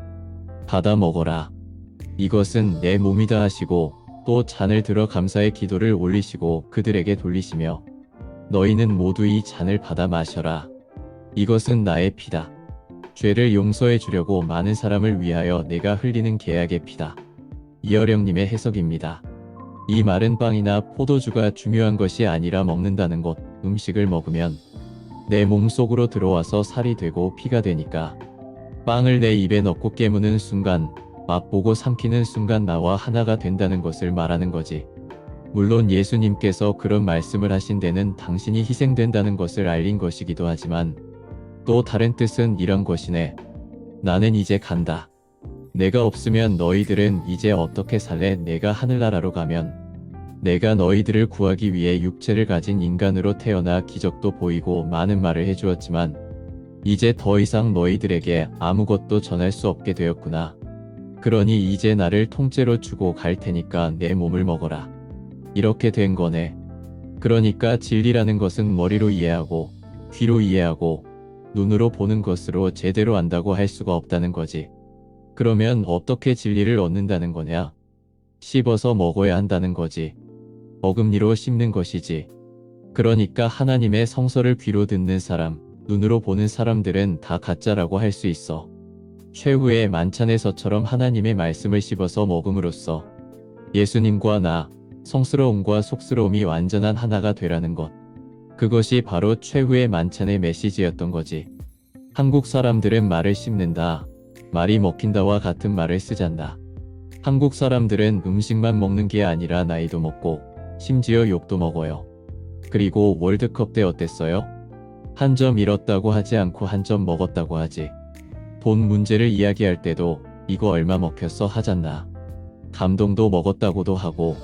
받아 먹어라. 이것은 내 몸이다 하시고 또 잔을 들어 감사의 기도를 올리시고 그들에게 돌리시며 너희는 모두 이 잔을 받아 마셔라. 이것은 나의 피다. 죄를 용서해 주려고 많은 사람을 위하여 내가 흘리는 계약의 피다. 이어령님의 해석입니다. 이 말은 빵이나 포도주가 중요한 것이 아니라 먹는다는 것, 음식을 먹으면 내 몸 속으로 들어와서 살이 되고 피가 되니까 빵을 내 입에 넣고 깨무는 순간, 맛보고 삼키는 순간 나와 하나가 된다는 것을 말하는 거지. 물론 예수님께서 그런 말씀을 하신 데는 당신이 희생된다는 것을 알린 것이기도 하지만 또 다른 뜻은 이런 것이네. 나는 이제 간다. 내가 없으면 너희들은 이제 어떻게 살래? 내가 하늘나라로 가면 내가 너희들을 구하기 위해 육체를 가진 인간으로 태어나 기적도 보이고 많은 말을 해주었지만 이제 더 이상 너희들에게 아무것도 전할 수 없게 되었구나. 그러니 이제 나를 통째로 주고 갈 테니까 내 몸을 먹어라. 이렇게 된 거네. 그러니까 진리라는 것은 머리로 이해하고 귀로 이해하고 눈으로 보는 것으로 제대로 안다고 할 수가 없다는 거지. 그러면 어떻게 진리를 얻는다는 거냐? 씹어서 먹어야 한다는 거지. 어금니로 씹는 것이지. 그러니까 하나님의 성서를 귀로 듣는 사람, 눈으로 보는 사람들은 다 가짜라고 할 수 있어. 최후의 만찬에서처럼 하나님의 말씀을 씹어서 먹음으로써 예수님과 나, 성스러움과 속스러움이 완전한 하나가 되라는 것. 그것이 바로 최후의 만찬의 메시지였던 거지. 한국 사람들은 말을 씹는다, 말이 먹힌다와 같은 말을 쓰잔다. 한국 사람들은 음식만 먹는 게 아니라 나이도 먹고 심지어 욕도 먹어요. 그리고 월드컵 때 어땠어요? 한 점 잃었다고 하지 않고 한 점 먹었다고 하지. 돈 문제를 이야기할 때도 이거 얼마 먹혔어 하잖아. 감동도 먹었다고도 하고.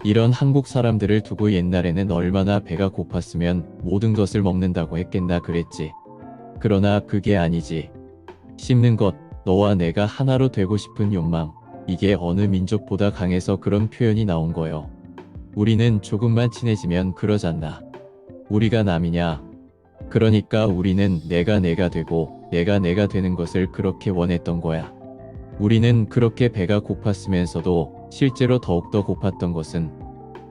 이런 한국 사람들을 두고 옛날에는 얼마나 배가 고팠으면 모든 것을 먹는다고 했겠나 그랬지. 그러나 그게 아니지. 씹는 것, 너와 내가 하나로 되고 싶은 욕망, 이게 어느 민족보다 강해서 그런 표현이 나온 거요. 우리는 조금만 친해지면 그러잖아. 우리가 남이냐? 그러니까 우리는 내가 되고 내가 되는 것을 그렇게 원했던 거야. 우리는 그렇게 배가 고팠으면서도 실제로 더욱더 고팠던 것은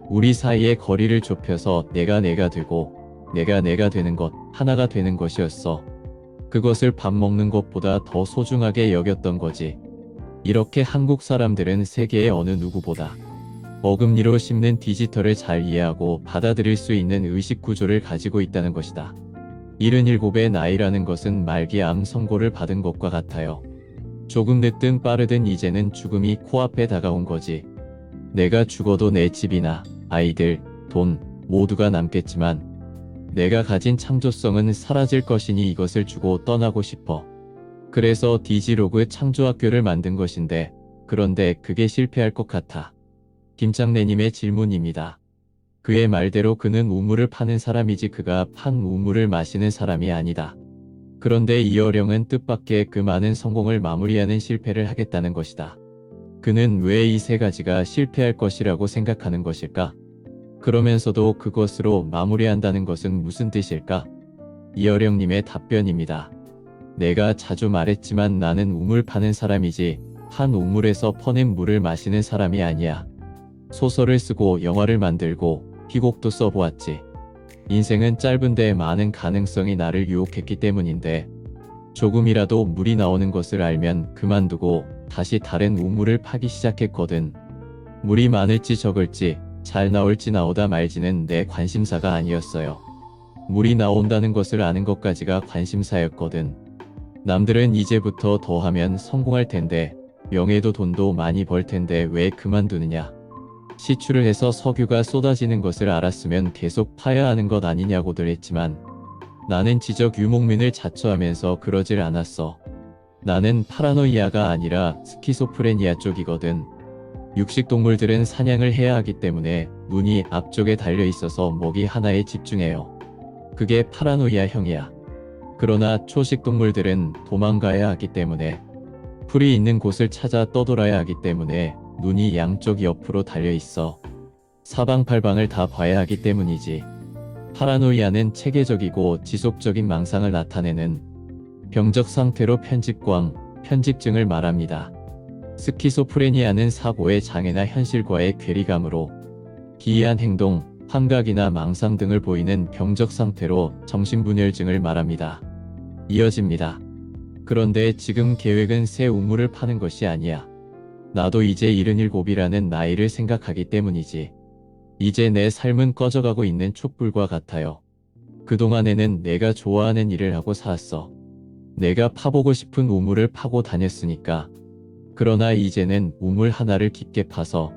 우리 사이의 거리를 좁혀서 내가 되고 내가 되는 것, 하나가 되는 것이었어. 그것을 밥 먹는 것보다 더 소중하게 여겼던 거지. 이렇게 한국 사람들은 세계의 어느 누구보다 어금니로 씹는 디지털을 잘 이해하고 받아들일 수 있는 의식 구조를 가지고 있다는 것이다. 77의 나이라는 것은 말기 암 선고를 받은 것과 같아요. 조금 늦든 빠르든 이제는 죽음이 코앞에 다가온 거지. 내가 죽어도 내 집이나 아이들, 돈 모두가 남겠지만 내가 가진 창조성은 사라질 것이니 이것을 주고 떠나고 싶어. 그래서 디지로그 창조학교를 만든 것인데 그런데 그게 실패할 것 같아. 김장래님의 질문입니다. 그의 말대로 그는 우물을 파는 사람이지 그가 판 우물을 마시는 사람이 아니다. 그런데 이어령은 뜻밖의 그 많은 성공을 마무리하는 실패를 하겠다는 것이다. 그는 왜 이 세 가지가 실패할 것이라고 생각하는 것일까? 그러면서도 그것으로 마무리한다는 것은 무슨 뜻일까? 이어령님의 답변입니다. 내가 자주 말했지만 나는 우물 파는 사람이지 한 우물에서 퍼낸 물을 마시는 사람이 아니야. 소설을 쓰고 영화를 만들고 희곡도 써보았지. 인생은 짧은데 많은 가능성이 나를 유혹했기 때문인데 조금이라도 물이 나오는 것을 알면 그만두고 다시 다른 우물을 파기 시작했거든. 물이 많을지 적을지 잘 나올지 나오다 말지는 내 관심사가 아니었어요. 물이 나온다는 것을 아는 것까지가 관심사였거든. 남들은 이제부터 더 하면 성공할 텐데 명예도 돈도 많이 벌 텐데 왜 그만두느냐. 시추를 해서 석유가 쏟아지는 것을 알았으면 계속 파야 하는 것 아니냐고들 했지만 나는 지적 유목민을 자처하면서 그러질 않았어. 나는 파라노이아가 아니라 스키소프레니아 쪽이거든. 육식동물들은 사냥을 해야 하기 때문에 눈이 앞쪽에 달려 있어서 먹이 하나에 집중해요. 그게 파라노이아형이야. 그러나 초식동물들은 도망가야 하기 때문에 풀이 있는 곳을 찾아 떠돌아야 하기 때문에 눈이 양쪽 옆으로 달려 있어. 사방팔방을 다 봐야 하기 때문이지. 파라노이아는 체계적이고 지속적인 망상을 나타내는 병적 상태로 편집증을 말합니다. 스키소프레니아는 사고의 장애나 현실과의 괴리감으로 기이한 행동, 환각이나 망상 등을 보이는 병적 상태로 정신분열증을 말합니다. 이어집니다. 그런데 지금 계획은 새 우물을 파는 것이 아니야. 나도 이제 77이라는 나이를 생각하기 때문이지. 이제 내 삶은 꺼져가고 있는 촛불과 같아요. 그동안에는 내가 좋아하는 일을 하고 살았어. 내가 파보고 싶은 우물을 파고 다녔으니까. 그러나 이제는 우물 하나를 깊게 파서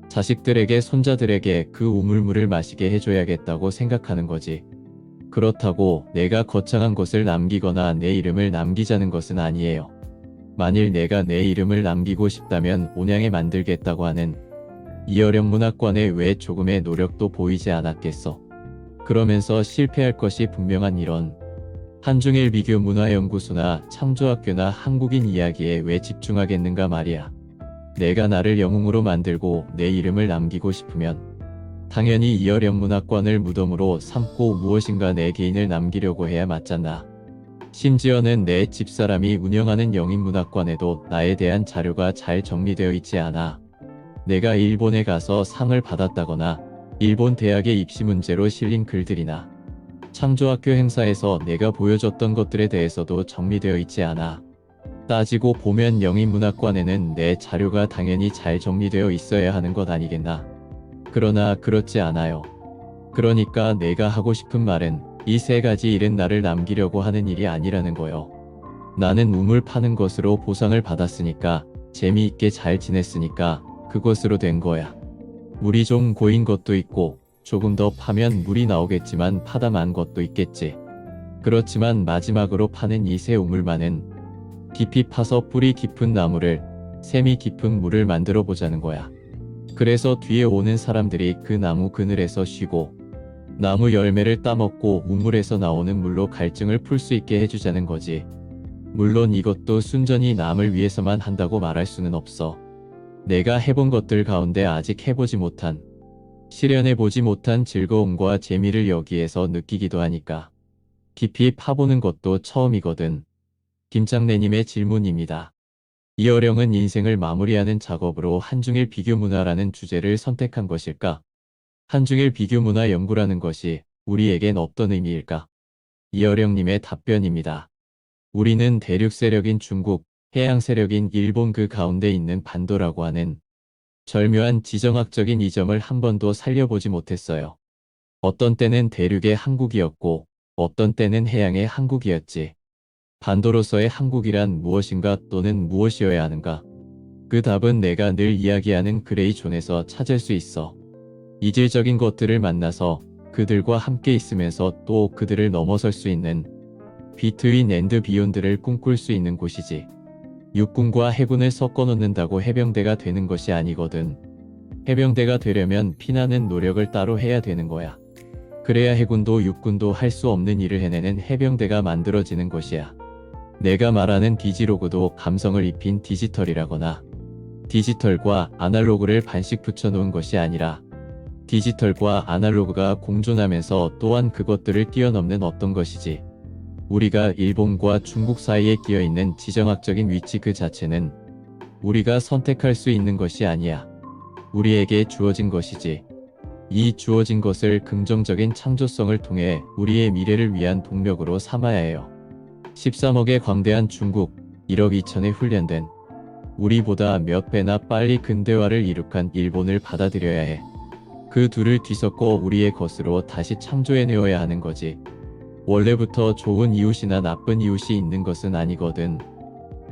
자식들에게 손자들에게 그 우물물을 마시게 해줘야겠다고 생각하는 거지. 그렇다고 내가 거창한 것을 남기거나 내 이름을 남기자는 것은 아니에요. 만일 내가 내 이름을 남기고 싶다면 온양에 만들겠다고 하는 이어령 문학관에 왜 조금의 노력도 보이지 않았겠어. 그러면서 실패할 것이 분명한 이런 한중일 비교 문화연구소나 창조학교나 한국인 이야기에 왜 집중하겠는가 말이야. 내가 나를 영웅으로 만들고 내 이름을 남기고 싶으면 당연히 이어령 문학관을 무덤으로 삼고 무엇인가 내 개인을 남기려고 해야 맞잖아. 심지어는 내 집사람이 운영하는 영인문학관에도 나에 대한 자료가 잘 정리되어 있지 않아. 내가 일본에 가서 상을 받았다거나 일본 대학의 입시 문제로 실린 글들이나 창조학교 행사에서 내가 보여줬던 것들에 대해서도 정리되어 있지 않아. 따지고 보면 영인문학관에는 내 자료가 당연히 잘 정리되어 있어야 하는 것 아니겠나. 그러나 그렇지 않아요. 그러니까 내가 하고 싶은 말은 이 세 가지 일은 나를 남기려고 하는 일이 아니라는 거요. 나는 우물 파는 것으로 보상을 받았으니까, 재미있게 잘 지냈으니까 그것으로 된 거야. 물이 좀 고인 것도 있고 조금 더 파면 물이 나오겠지만 파다 만 것도 있겠지. 그렇지만 마지막으로 파는 이 새 우물만은 깊이 파서 뿌리 깊은 나무를, 샘이 깊은 물을 만들어 보자는 거야. 그래서 뒤에 오는 사람들이 그 나무 그늘에서 쉬고 나무 열매를 따먹고 우물에서 나오는 물로 갈증을 풀 수 있게 해주자는 거지. 물론 이것도 순전히 남을 위해서만 한다고 말할 수는 없어. 내가 해본 것들 가운데 아직 해보지 못한, 실현해보지 못한 즐거움과 재미를 여기에서 느끼기도 하니까. 깊이 파보는 것도 처음이거든. 김창래님의 질문입니다. 이어령은 인생을 마무리하는 작업으로 한중일 비교문화라는 주제를 선택한 것일까? 한중일 비교문화 연구라는 것이 우리에겐 어떤 의미일까? 이어령님의 답변입니다. 우리는 대륙 세력인 중국, 해양 세력인 일본 그 가운데 있는 반도라고 하는 절묘한 지정학적인 이점을 한 번도 살려보지 못했어요. 어떤 때는 대륙의 한국이었고 어떤 때는 해양의 한국이었지. 반도로서의 한국이란 무엇인가 또는 무엇이어야 하는가? 그 답은 내가 늘 이야기하는 그레이 존에서 찾을 수 있어. 이질적인 것들을 만나서 그들과 함께 있으면서 또 그들을 넘어설 수 있는 비트윈 앤드 비욘드를 꿈꿀 수 있는 곳이지. 육군과 해군을 섞어 놓는다고 해병대가 되는 것이 아니거든. 해병대가 되려면 피나는 노력을 따로 해야 되는 거야. 그래야 해군도 육군도 할 수 없는 일을 해내는 해병대가 만들어지는 것이야. 내가 말하는 디지로그도 감성을 입힌 디지털이라거나 디지털과 아날로그를 반씩 붙여놓은 것이 아니라 디지털과 아날로그가 공존하면서 또한 그것들을 뛰어넘는 어떤 것이지. 우리가 일본과 중국 사이에 끼어 있는 지정학적인 위치 그 자체는 우리가 선택할 수 있는 것이 아니야. 우리에게 주어진 것이지. 이 주어진 것을 긍정적인 창조성을 통해 우리의 미래를 위한 동력으로 삼아야 해요. 13억의 광대한 중국, 1억 2천에 훈련된 우리보다 몇 배나 빨리 근대화를 이룩한 일본을 받아들여야 해. 그 둘을 뒤섞어 우리의 것으로 다시 창조해내어야 하는 거지. 원래부터 좋은 이웃이나 나쁜 이웃이 있는 것은 아니거든.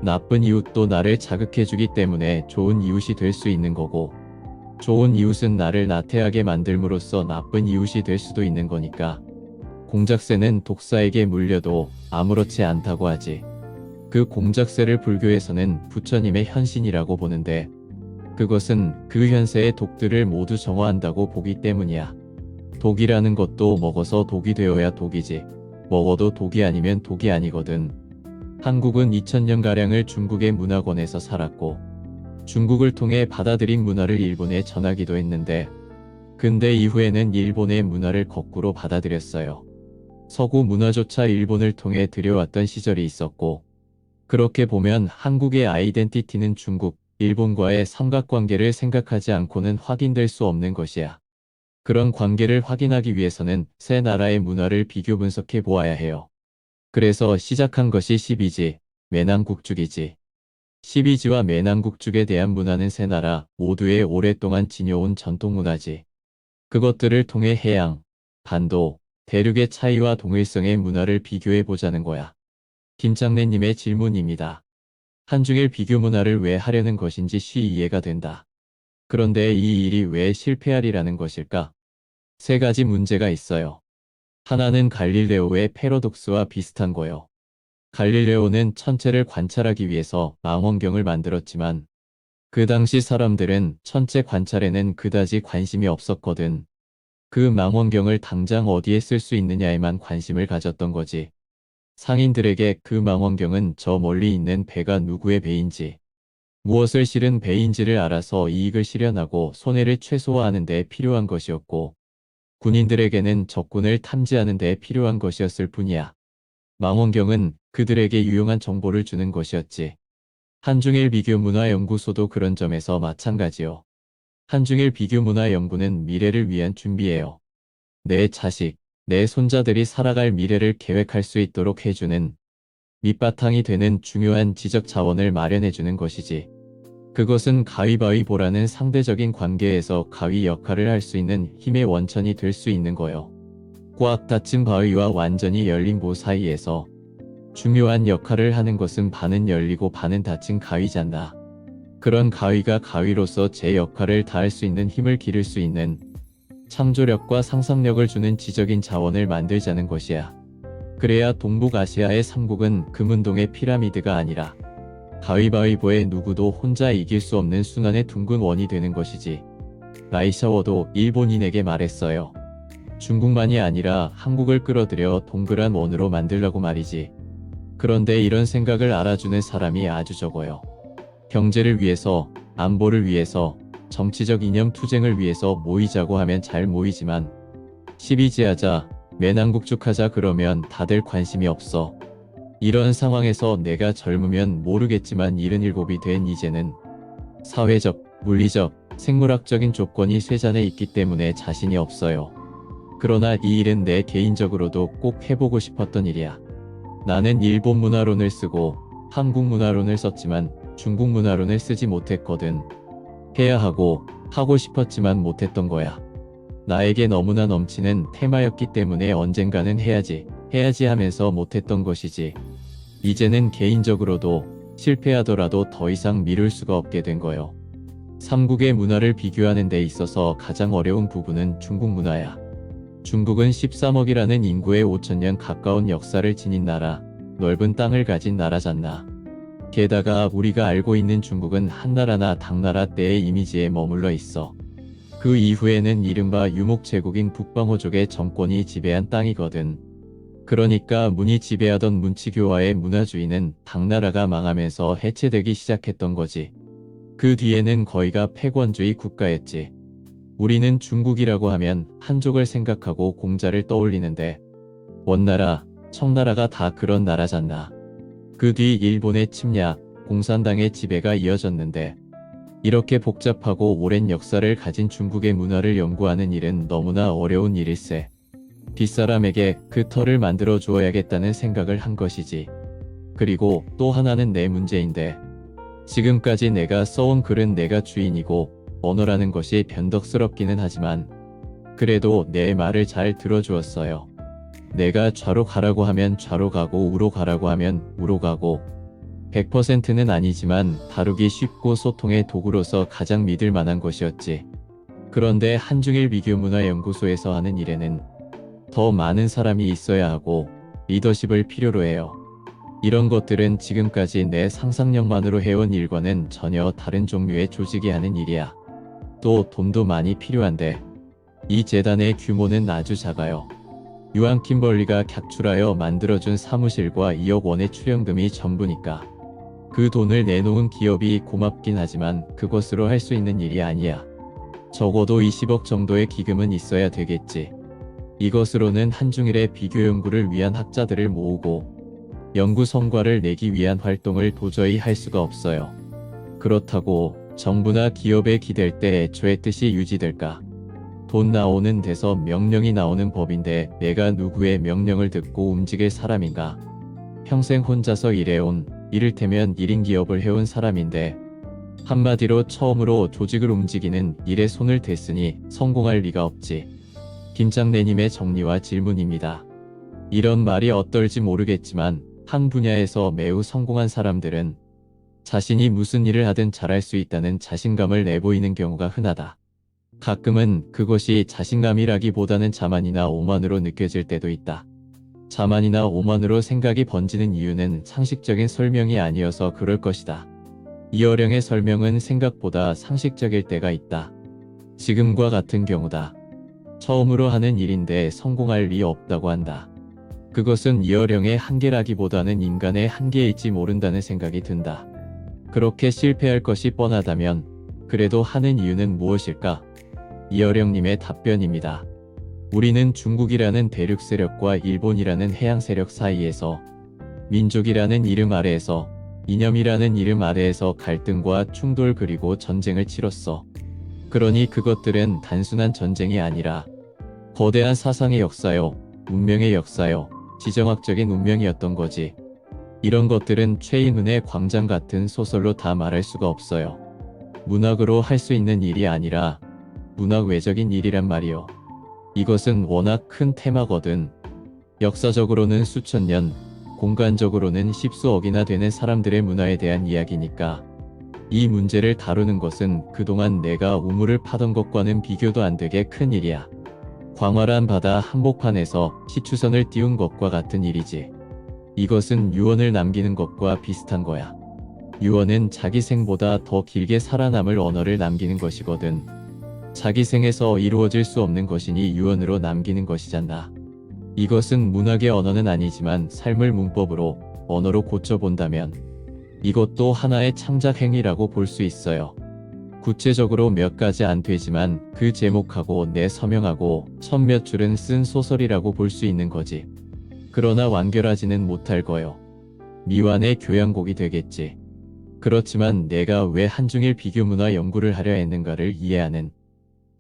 나쁜 이웃도 나를 자극해주기 때문에 좋은 이웃이 될 수 있는 거고, 좋은 이웃은 나를 나태하게 만들므로써 나쁜 이웃이 될 수도 있는 거니까. 공작새는 독사에게 물려도 아무렇지 않다고 하지. 그 공작새를 불교에서는 부처님의 현신이라고 보는데, 그것은 그 현세의 독들을 모두 정화한다고 보기 때문이야. 독이라는 것도 먹어서 독이 되어야 독이지. 먹어도 독이 아니면 독이 아니거든. 한국은 2000년가량을 중국의 문화권에서 살았고, 중국을 통해 받아들인 문화를 일본에 전하기도 했는데, 근대 이후에는 일본의 문화를 거꾸로 받아들였어요. 서구 문화조차 일본을 통해 들여왔던 시절이 있었고, 그렇게 보면 한국의 아이덴티티는 중국, 일본과의 삼각관계를 생각하지 않고는 확인될 수 없는 것이야. 그런 관계를 확인하기 위해서는 세 나라의 문화를 비교 분석해 보아야 해요. 그래서 시작한 것이 12지, 매낭국죽이지. 12지와 매낭국죽에 대한 문화는 세 나라 모두의 오랫동안 지녀온 전통문화지. 그것들을 통해 해양, 반도, 대륙의 차이와 동일성의 문화를 비교해 보자는 거야. 김장래님의 질문입니다. 한중일 비교 문화를 왜 하려는 것인지 이해가 된다. 그런데 이 일이 왜 실패하리라는 것일까? 세 가지 문제가 있어요. 하나는 갈릴레오의 패러독스와 비슷한 거요. 갈릴레오는 천체를 관찰하기 위해서 망원경을 만들었지만 그 당시 사람들은 천체 관찰에는 그다지 관심이 없었거든. 그 망원경을 당장 어디에 쓸 수 있느냐에만 관심을 가졌던 거지. 상인들에게 그 망원경은 저 멀리 있는 배가 누구의 배인지, 무엇을 실은 배인지를 알아서 이익을 실현하고 손해를 최소화하는 데 필요한 것이었고, 군인들에게는 적군을 탐지하는 데 필요한 것이었을 뿐이야. 망원경은 그들에게 유용한 정보를 주는 것이었지. 한중일 비교문화연구소도 그런 점에서 마찬가지요. 한중일 비교문화연구는 미래를 위한 준비예요. 내 자식, 내 손자들이 살아갈 미래를 계획할 수 있도록 해주는 밑바탕이 되는 중요한 지적 자원을 마련해주는 것이지. 그것은 가위바위보라는 상대적인 관계에서 가위 역할을 할 수 있는 힘의 원천이 될 수 있는 거요. 꽉 닫힌 바위와 완전히 열린 보 사이에서 중요한 역할을 하는 것은 반은 열리고 반은 닫힌 가위잖아. 그런 가위가 가위로서 제 역할을 다할 수 있는 힘을 기를 수 있는 창조력과 상상력을 주는 지적인 자원을 만들자는 것이야. 그래야 동북아시아의 삼국은 금운동의 피라미드가 아니라 가위바위보에 누구도 혼자 이길 수 없는 순환의 둥근 원이 되는 것이지. 라이샤워도 일본인에게 말했어요. 중국만이 아니라 한국을 끌어들여 동그란 원으로 만들라고 말이지. 그런데 이런 생각을 알아주는 사람이 아주 적어요. 경제를 위해서, 안보를 위해서, 정치적 이념 투쟁을 위해서 모이자고 하면 잘 모이지만 12지 하자, 매낭국죽 하자 그러면 다들 관심이 없어. 이런 상황에서 내가 젊으면 모르겠지만 77이 된 이제는 사회적, 물리적, 생물학적인 조건이 쇠잔에 있기 때문에 자신이 없어요. 그러나 이 일은 내 개인적으로도 꼭 해보고 싶었던 일이야. 나는 일본 문화론을 쓰고 한국 문화론을 썼지만 중국 문화론을 쓰지 못했거든. 해야 하고 싶었지만 못했던 거야. 나에게 너무나 넘치는 테마였기 때문에 언젠가는 해야지 하면서 못했던 것이지. 이제는 개인적으로도 실패하더라도 더 이상 미룰 수가 없게 된 거요. 삼국의 문화를 비교하는 데 있어서 가장 어려운 부분은 중국 문화야. 중국은 13억이라는 인구에 5천년 가까운 역사를 지닌 나라, 넓은 땅을 가진 나라잖아. 게다가 우리가 알고 있는 중국은 한나라나 당나라 때의 이미지에 머물러 있어. 그 이후에는 이른바 유목제국인 북방호족의 정권이 지배한 땅이거든. 그러니까 문이 지배하던 문치교와의 문화주의는 당나라가 망하면서 해체되기 시작했던 거지. 그 뒤에는 거의가 패권주의 국가였지. 우리는 중국이라고 하면 한족을 생각하고 공자를 떠올리는데 원나라, 청나라가 다 그런 나라잖아. 그 뒤 일본의 침략, 공산당의 지배가 이어졌는데 이렇게 복잡하고 오랜 역사를 가진 중국의 문화를 연구하는 일은 너무나 어려운 일일세. 뒷사람에게 그 터를 만들어 주어야겠다는 생각을 한 것이지. 그리고 또 하나는 내 문제인데 지금까지 내가 써온 글은 내가 주인이고 언어라는 것이 변덕스럽기는 하지만 그래도 내 말을 잘 들어주었어요. 내가 좌로 가라고 하면 좌로 가고 우로 가라고 하면 우로 가고 100%는 아니지만 다루기 쉽고 소통의 도구로서 가장 믿을 만한 것이었지. 그런데 한중일 비교문화연구소에서 하는 일에는 더 많은 사람이 있어야 하고 리더십을 필요로 해요. 이런 것들은 지금까지 내 상상력만으로 해온 일과는 전혀 다른 종류의 조직이 하는 일이야. 또 돈도 많이 필요한데 이 재단의 규모는 아주 작아요. 유한 킴벌리가 객출하여 만들어준 사무실과 2억 원의 출연금이 전부니까. 그 돈을 내놓은 기업이 고맙긴 하지만 그것으로 할 수 있는 일이 아니야. 적어도 20억 정도의 기금은 있어야 되겠지. 이것으로는 한중일의 비교 연구를 위한 학자들을 모으고 연구 성과를 내기 위한 활동을 도저히 할 수가 없어요. 그렇다고 정부나 기업에 기댈 때 애초의 뜻이 유지될까? 돈 나오는 데서 명령이 나오는 법인데 내가 누구의 명령을 듣고 움직일 사람인가? 평생 혼자서 일해온, 이를테면 1인 기업을 해온 사람인데 한마디로 처음으로 조직을 움직이는 일에 손을 댔으니 성공할 리가 없지. 김장래님의 정리와 질문입니다. 이런 말이 어떨지 모르겠지만 한 분야에서 매우 성공한 사람들은 자신이 무슨 일을 하든 잘할 수 있다는 자신감을 내보이는 경우가 흔하다. 가끔은 그것이 자신감이라기보다는 자만이나 오만으로 느껴질 때도 있다. 자만이나 오만으로 생각이 번지는 이유는 상식적인 설명이 아니어서 그럴 것이다. 이어령의 설명은 생각보다 상식적일 때가 있다. 지금과 같은 경우다. 처음으로 하는 일인데 성공할 리 없다고 한다. 그것은 이어령의 한계라기보다는 인간의 한계일지 모른다는 생각이 든다. 그렇게 실패할 것이 뻔하다면 그래도 하는 이유는 무엇일까? 이어령님의 답변입니다. 우리는 중국이라는 대륙 세력과 일본이라는 해양 세력 사이에서 민족이라는 이름 아래에서 이념이라는 이름 아래에서 갈등과 충돌 그리고 전쟁을 치렀어. 그러니 그것들은 단순한 전쟁이 아니라 거대한 사상의 역사요, 운명의 역사요, 지정학적인 운명이었던 거지. 이런 것들은 최인훈의 광장 같은 소설로 다 말할 수가 없어요. 문학으로 할 수 있는 일이 아니라 문학 외적인 일이란 말이요. 이것은 워낙 큰 테마거든. 역사적으로는 수천 년, 공간적으로는 십수억이나 되는 사람들의 문화에 대한 이야기니까 이 문제를 다루는 것은 그동안 내가 우물을 파던 것과는 비교도 안 되게 큰 일이야. 광활한 바다 한복판에서 시추선을 띄운 것과 같은 일이지. 이것은 유언을 남기는 것과 비슷한 거야. 유언은 자기 생보다 더 길게 살아남을 언어를 남기는 것이거든. 자기 생에서 이루어질 수 없는 것이니 유언으로 남기는 것이잖아. 이것은 문학의 언어는 아니지만 삶을 문법으로, 언어로 고쳐본다면 이것도 하나의 창작 행위라고 볼 수 있어요. 구체적으로 몇 가지 안 되지만 그 제목하고 내 서명하고 천몇 줄은 쓴 소설이라고 볼 수 있는 거지. 그러나 완결하지는 못할 거요. 미완의 교양곡이 되겠지. 그렇지만 내가 왜 한중일 비교문화 연구를 하려 했는가를 이해하는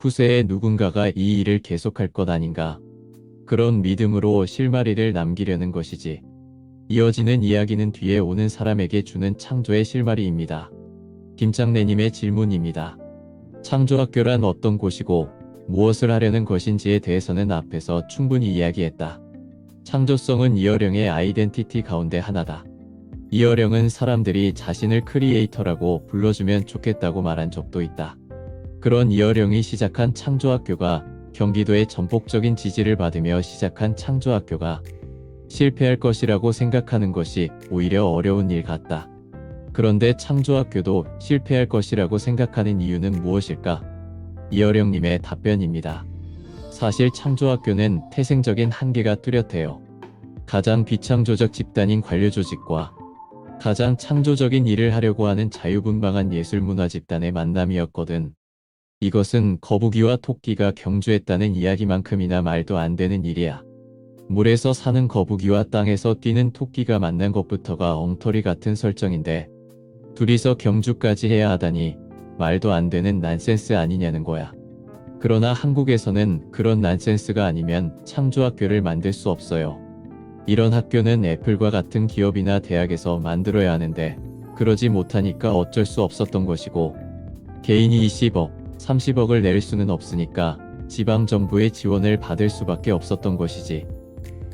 후세에 누군가가 이 일을 계속할 것 아닌가. 그런 믿음으로 실마리를 남기려는 것이지. 이어지는 이야기는 뒤에 오는 사람에게 주는 창조의 실마리입니다. 김장래님의 질문입니다. 창조학교란 어떤 곳이고 무엇을 하려는 것인지에 대해서는 앞에서 충분히 이야기했다. 창조성은 이어령의 아이덴티티 가운데 하나다. 이어령은 사람들이 자신을 크리에이터라고 불러주면 좋겠다고 말한 적도 있다. 그런 이어령이 시작한 창조학교가 경기도의 전폭적인 지지를 받으며 시작한 창조학교가 실패할 것이라고 생각하는 것이 오히려 어려운 일 같다. 그런데 창조학교도 실패할 것이라고 생각하는 이유는 무엇일까? 이어령님의 답변입니다. 사실 창조학교는 태생적인 한계가 뚜렷해요. 가장 비창조적 집단인 관료조직과 가장 창조적인 일을 하려고 하는 자유분방한 예술문화 집단의 만남이었거든. 이것은 거북이와 토끼가 경주했다는 이야기만큼이나 말도 안 되는 일이야. 물에서 사는 거북이와 땅에서 뛰는 토끼가 만난 것부터가 엉터리 같은 설정인데 둘이서 경주까지 해야 하다니 말도 안 되는 난센스 아니냐는 거야. 그러나 한국에서는 그런 난센스가 아니면 창조학교를 만들 수 없어요. 이런 학교는 애플과 같은 기업이나 대학에서 만들어야 하는데 그러지 못하니까 어쩔 수 없었던 것이고 개인이 20억, 30억을 낼 수는 없으니까 지방정부의 지원을 받을 수밖에 없었던 것이지.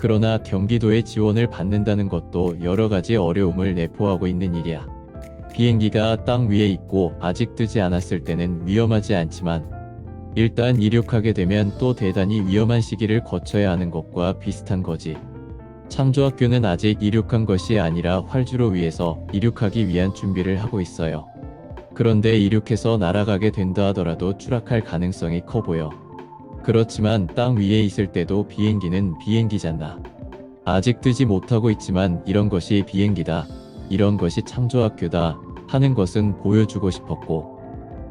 그러나 경기도의 지원을 받는다는 것도 여러 가지 어려움을 내포하고 있는 일이야. 비행기가 땅 위에 있고 아직 뜨지 않았을 때는 위험하지 않지만 일단 이륙하게 되면 또 대단히 위험한 시기를 거쳐야 하는 것과 비슷한 거지. 창조학교는 아직 이륙한 것이 아니라 활주로 위에서 이륙하기 위한 준비를 하고 있어요. 그런데 이륙해서 날아가게 된다 하더라도 추락할 가능성이 커 보여. 그렇지만 땅 위에 있을 때도 비행기는 비행기잖아. 아직 뜨지 못하고 있지만 이런 것이 비행기다, 이런 것이 창조학교다 하는 것은 보여주고 싶었고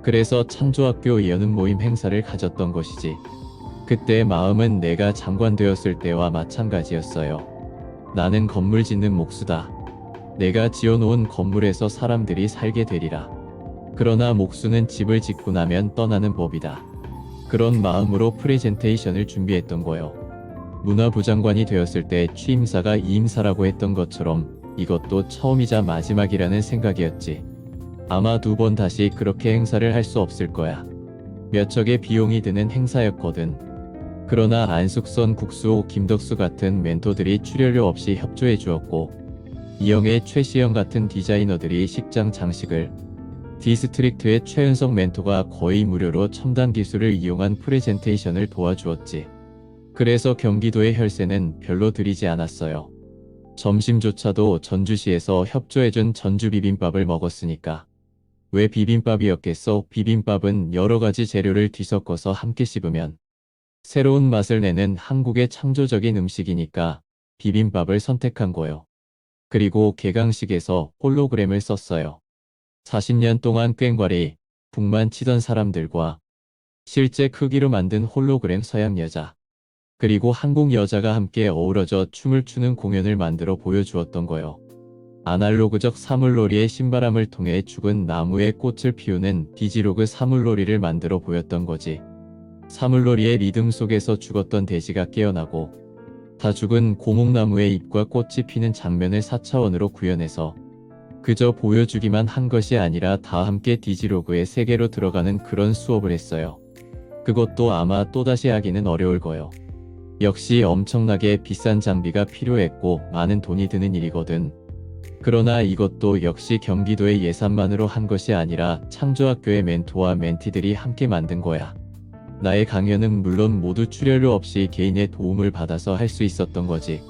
그래서 창조학교 여는 모임 행사를 가졌던 것이지. 그때 마음은 내가 장관 되었을 때와 마찬가지였어요. 나는 건물 짓는 목수다. 내가 지어놓은 건물에서 사람들이 살게 되리라. 그러나 목수는 집을 짓고 나면 떠나는 법이다. 그런 마음으로 프레젠테이션을 준비했던 거요. 문화부 장관이 되었을 때 취임사가 이임사라고 했던 것처럼 이것도 처음이자 마지막이라는 생각이었지. 아마 2번 다시 그렇게 행사를 할 수 없을 거야. 몇 척의 비용이 드는 행사였거든. 그러나 안숙선, 국수호, 김덕수 같은 멘토들이 출연료 없이 협조해 주었고 이영애, 최시영 같은 디자이너들이 식장 장식을, 디스트릭트의 최은석 멘토가 거의 무료로 첨단 기술을 이용한 프레젠테이션을 도와주었지. 그래서 경기도의 혈세는 별로 들이지 않았어요. 점심조차도 전주시에서 협조해준 전주 비빔밥을 먹었으니까. 왜 비빔밥이었겠어? 비빔밥은 여러가지 재료를 뒤섞어서 함께 씹으면 새로운 맛을 내는 한국의 창조적인 음식이니까 비빔밥을 선택한 거요. 그리고 개강식에서 홀로그램을 썼어요. 40년 동안 꽹과리, 북만 치던 사람들과 실제 크기로 만든 홀로그램 서양 여자, 그리고 한국 여자가 함께 어우러져 춤을 추는 공연을 만들어 보여주었던 거요. 아날로그적 사물놀이의 신바람을 통해 죽은 나무에 꽃을 피우는 디지로그 사물놀이를 만들어 보였던 거지. 사물놀이의 리듬 속에서 죽었던 돼지가 깨어나고 다 죽은 고목나무의 잎과 꽃이 피는 장면을 4차원으로 구현해서 그저 보여주기만 한 것이 아니라 다 함께 디지로그의 세계로 들어가는 그런 수업을 했어요. 그것도 아마 또다시 하기는 어려울 거요. 역시 엄청나게 비싼 장비가 필요했고 많은 돈이 드는 일이거든. 그러나 이것도 역시 경기도의 예산만으로 한 것이 아니라 창조학교의 멘토와 멘티들이 함께 만든 거야. 나의 강연은 물론 모두 출연료 없이 개인의 도움을 받아서 할 수 있었던 거지.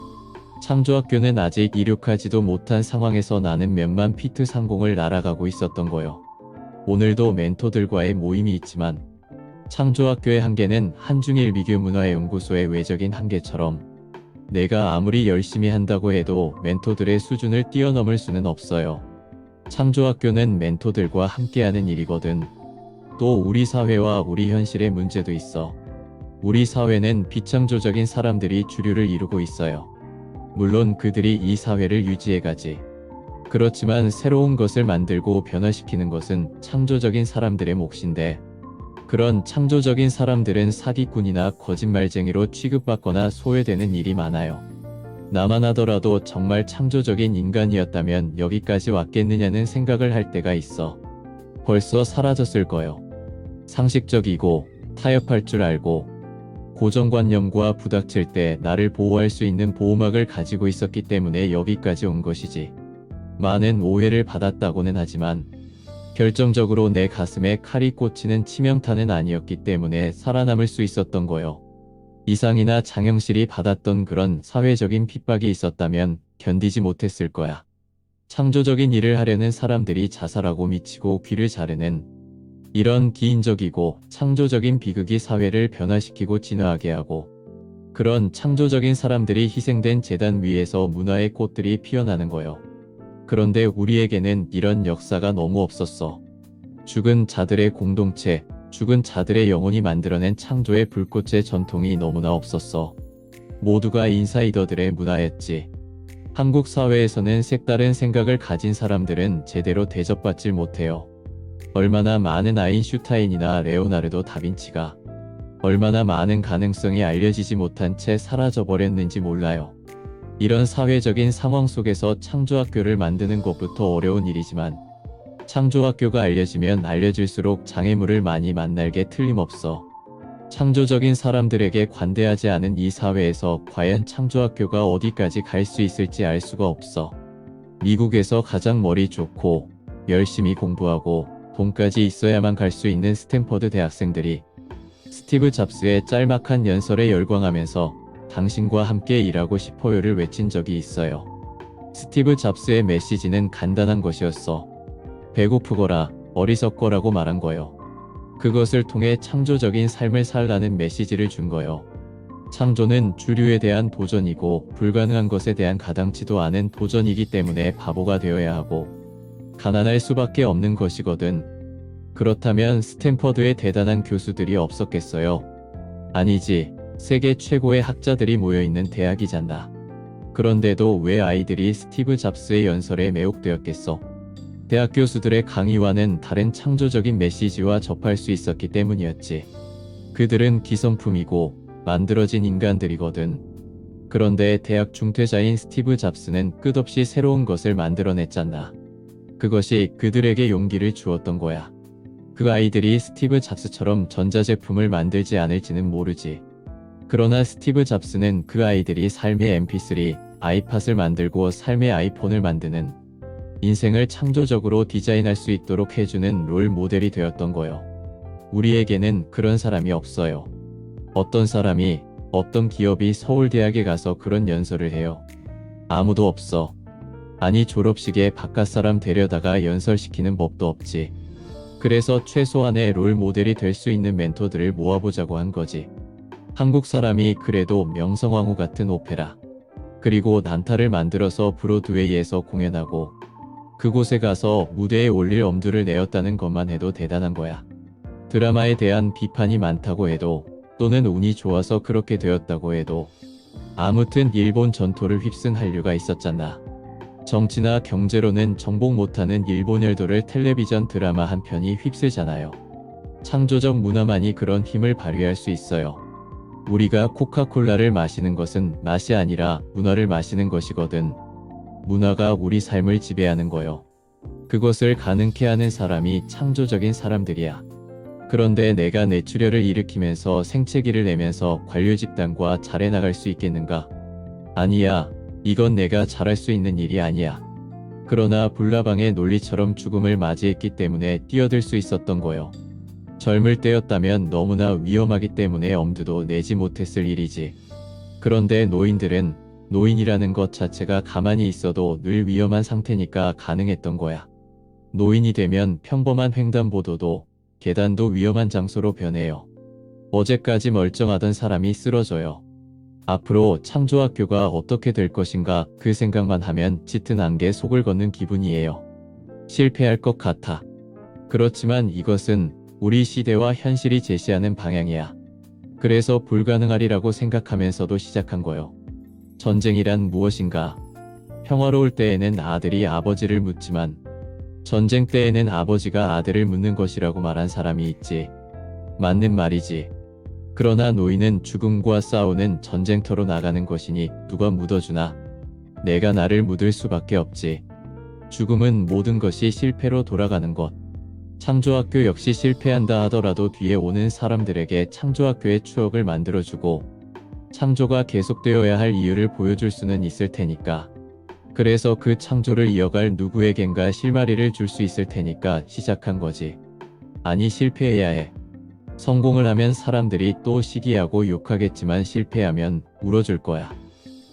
창조학교는 아직 이륙하지도 못한 상황에서 나는 몇만 피트 상공을 날아가고 있었던 거요. 오늘도 멘토들과의 모임이 있지만 창조학교의 한계는 한중일 미교 문화연구소의 외적인 한계처럼 내가 아무리 열심히 한다고 해도 멘토들의 수준을 뛰어넘을 수는 없어요. 창조학교는 멘토들과 함께하는 일이거든. 또 우리 사회와 우리 현실의 문제도 있어. 우리 사회는 비창조적인 사람들이 주류를 이루고 있어요. 물론 그들이 이 사회를 유지해가지. 그렇지만 새로운 것을 만들고 변화시키는 것은 창조적인 사람들의 몫인데 그런 창조적인 사람들은 사기꾼이나 거짓말쟁이로 취급받거나 소외되는 일이 많아요. 나만 하더라도 정말 창조적인 인간이었다면 여기까지 왔겠느냐는 생각을 할 때가 있어. 벌써 사라졌을 거요. 상식적이고 타협할 줄 알고 고정관념과 부닥칠 때 나를 보호할 수 있는 보호막을 가지고 있었기 때문에 여기까지 온 것이지. 많은 오해를 받았다고는 하지만 결정적으로 내 가슴에 칼이 꽂히는 치명타는 아니었기 때문에 살아남을 수 있었던 거요. 이상이나 장영실이 받았던 그런 사회적인 핍박이 있었다면 견디지 못했을 거야. 창조적인 일을 하려는 사람들이 자살하고 미치고 귀를 자르는 이런 기인적이고 창조적인 비극이 사회를 변화시키고 진화하게 하고 그런 창조적인 사람들이 희생된 재단 위에서 문화의 꽃들이 피어나는 거요. 그런데 우리에게는 이런 역사가 너무 없었어. 죽은 자들의 공동체, 죽은 자들의 영혼이 만들어낸 창조의 불꽃의 전통이 너무나 없었어. 모두가 인사이더들의 문화였지. 한국 사회에서는 색다른 생각을 가진 사람들은 제대로 대접받질 못해요. 얼마나 많은 아인슈타인이나 레오나르도 다빈치가 얼마나 많은 가능성이 알려지지 못한 채 사라져버렸는지 몰라요. 이런 사회적인 상황 속에서 창조학교를 만드는 것부터 어려운 일이지만 창조학교가 알려지면 알려질수록 장애물을 많이 만날게 틀림없어. 창조적인 사람들에게 관대하지 않은 이 사회에서 과연 창조학교가 어디까지 갈 수 있을지 알 수가 없어. 미국에서 가장 머리 좋고 열심히 공부하고 돈까지 있어야만 갈 수 있는 스탠퍼드 대학생들이 스티브 잡스의 짤막한 연설에 열광하면서 당신과 함께 일하고 싶어요를 외친 적이 있어요. 스티브 잡스의 메시지는 간단한 것이었어. 배고프거라, 어리석거라고 말한 거요. 그것을 통해 창조적인 삶을 살라는 메시지를 준 거요. 창조는 주류에 대한 도전이고 불가능한 것에 대한 가당치도 않은 도전이기 때문에 바보가 되어야 하고 가난할 수밖에 없는 것이거든. 그렇다면 스탠퍼드에 대단한 교수들이 없었겠어요? 아니지. 세계 최고의 학자들이 모여있는 대학이잖아. 그런데도 왜 아이들이 스티브 잡스의 연설에 매혹되었겠어? 대학 교수들의 강의와는 다른 창조적인 메시지와 접할 수 있었기 때문이었지. 그들은 기성품이고 만들어진 인간들이거든. 그런데 대학 중퇴자인 스티브 잡스는 끝없이 새로운 것을 만들어냈잖아. 그것이 그들에게 용기를 주었던 거야. 그 아이들이 스티브 잡스처럼 전자제품을 만들지 않을지는 모르지. 그러나 스티브 잡스는 그 아이들이 삶의 mp3, 아이팟을 만들고 삶의 아이폰을 만드는 인생을 창조적으로 디자인할 수 있도록 해주는 롤 모델이 되었던 거요. 우리에게는 그런 사람이 없어요. 어떤 사람이, 어떤 기업이 서울대학에 가서 그런 연설을 해요? 아무도 없어. 아니 졸업식에 바깥 사람 데려다가 연설시키는 법도 없지. 그래서 최소한의 롤 모델이 될 수 있는 멘토들을 모아보자고 한 거지. 한국 사람이 그래도 명성황후 같은 오페라, 그리고 난타를 만들어서 브로드웨이에서 공연하고 그곳에 가서 무대에 올릴 엄두를 내었다는 것만 해도 대단한 거야. 드라마에 대한 비판이 많다고 해도 또는 운이 좋아서 그렇게 되었다고 해도 아무튼 일본 전토를 휩쓴 한류가 있었잖아. 정치나 경제로는 정복 못하는 일본 열도를 텔레비전 드라마 한 편이 휩쓸잖아요. 창조적 문화만이 그런 힘을 발휘할 수 있어요. 우리가 코카콜라를 마시는 것은 맛이 아니라 문화를 마시는 것이거든. 문화가 우리 삶을 지배하는 거요. 그것을 가능케 하는 사람이 창조적인 사람들이야. 그런데 내가 뇌출혈을 일으키면서 생채기를 내면서 관료 집단과 잘해 나갈 수 있겠는가? 아니야. 이건 내가 잘할 수 있는 일이 아니야. 그러나 불나방의 논리처럼 죽음을 맞이했기 때문에 뛰어들 수 있었던 거요. 젊을 때였다면 너무나 위험하기 때문에 엄두도 내지 못했을 일이지. 그런데 노인들은 노인이라는 것 자체가 가만히 있어도 늘 위험한 상태니까 가능했던 거야. 노인이 되면 평범한 횡단보도도 계단도 위험한 장소로 변해요. 어제까지 멀쩡하던 사람이 쓰러져요. 앞으로 창조학교가 어떻게 될 것인가 그 생각만 하면 짙은 안개 속을 걷는 기분이에요. 실패할 것 같아. 그렇지만 이것은 우리 시대와 현실이 제시하는 방향이야. 그래서 불가능하리라고 생각하면서도 시작한 거요. 전쟁이란 무엇인가? 평화로울 때에는 아들이 아버지를 묻지만 전쟁 때에는 아버지가 아들을 묻는 것이라고 말한 사람이 있지. 맞는 말이지. 그러나 노인은 죽음과 싸우는 전쟁터로 나가는 것이니 누가 묻어주나? 내가 나를 묻을 수밖에 없지. 죽음은 모든 것이 실패로 돌아가는 것. 창조학교 역시 실패한다 하더라도 뒤에 오는 사람들에게 창조학교의 추억을 만들어주고 창조가 계속되어야 할 이유를 보여줄 수는 있을 테니까. 그래서 그 창조를 이어갈 누구에겐가 실마리를 줄 수 있을 테니까 시작한 거지. 아니 실패해야 해. 성공을 하면 사람들이 또 시기하고 욕하겠지만 실패하면 울어줄 거야.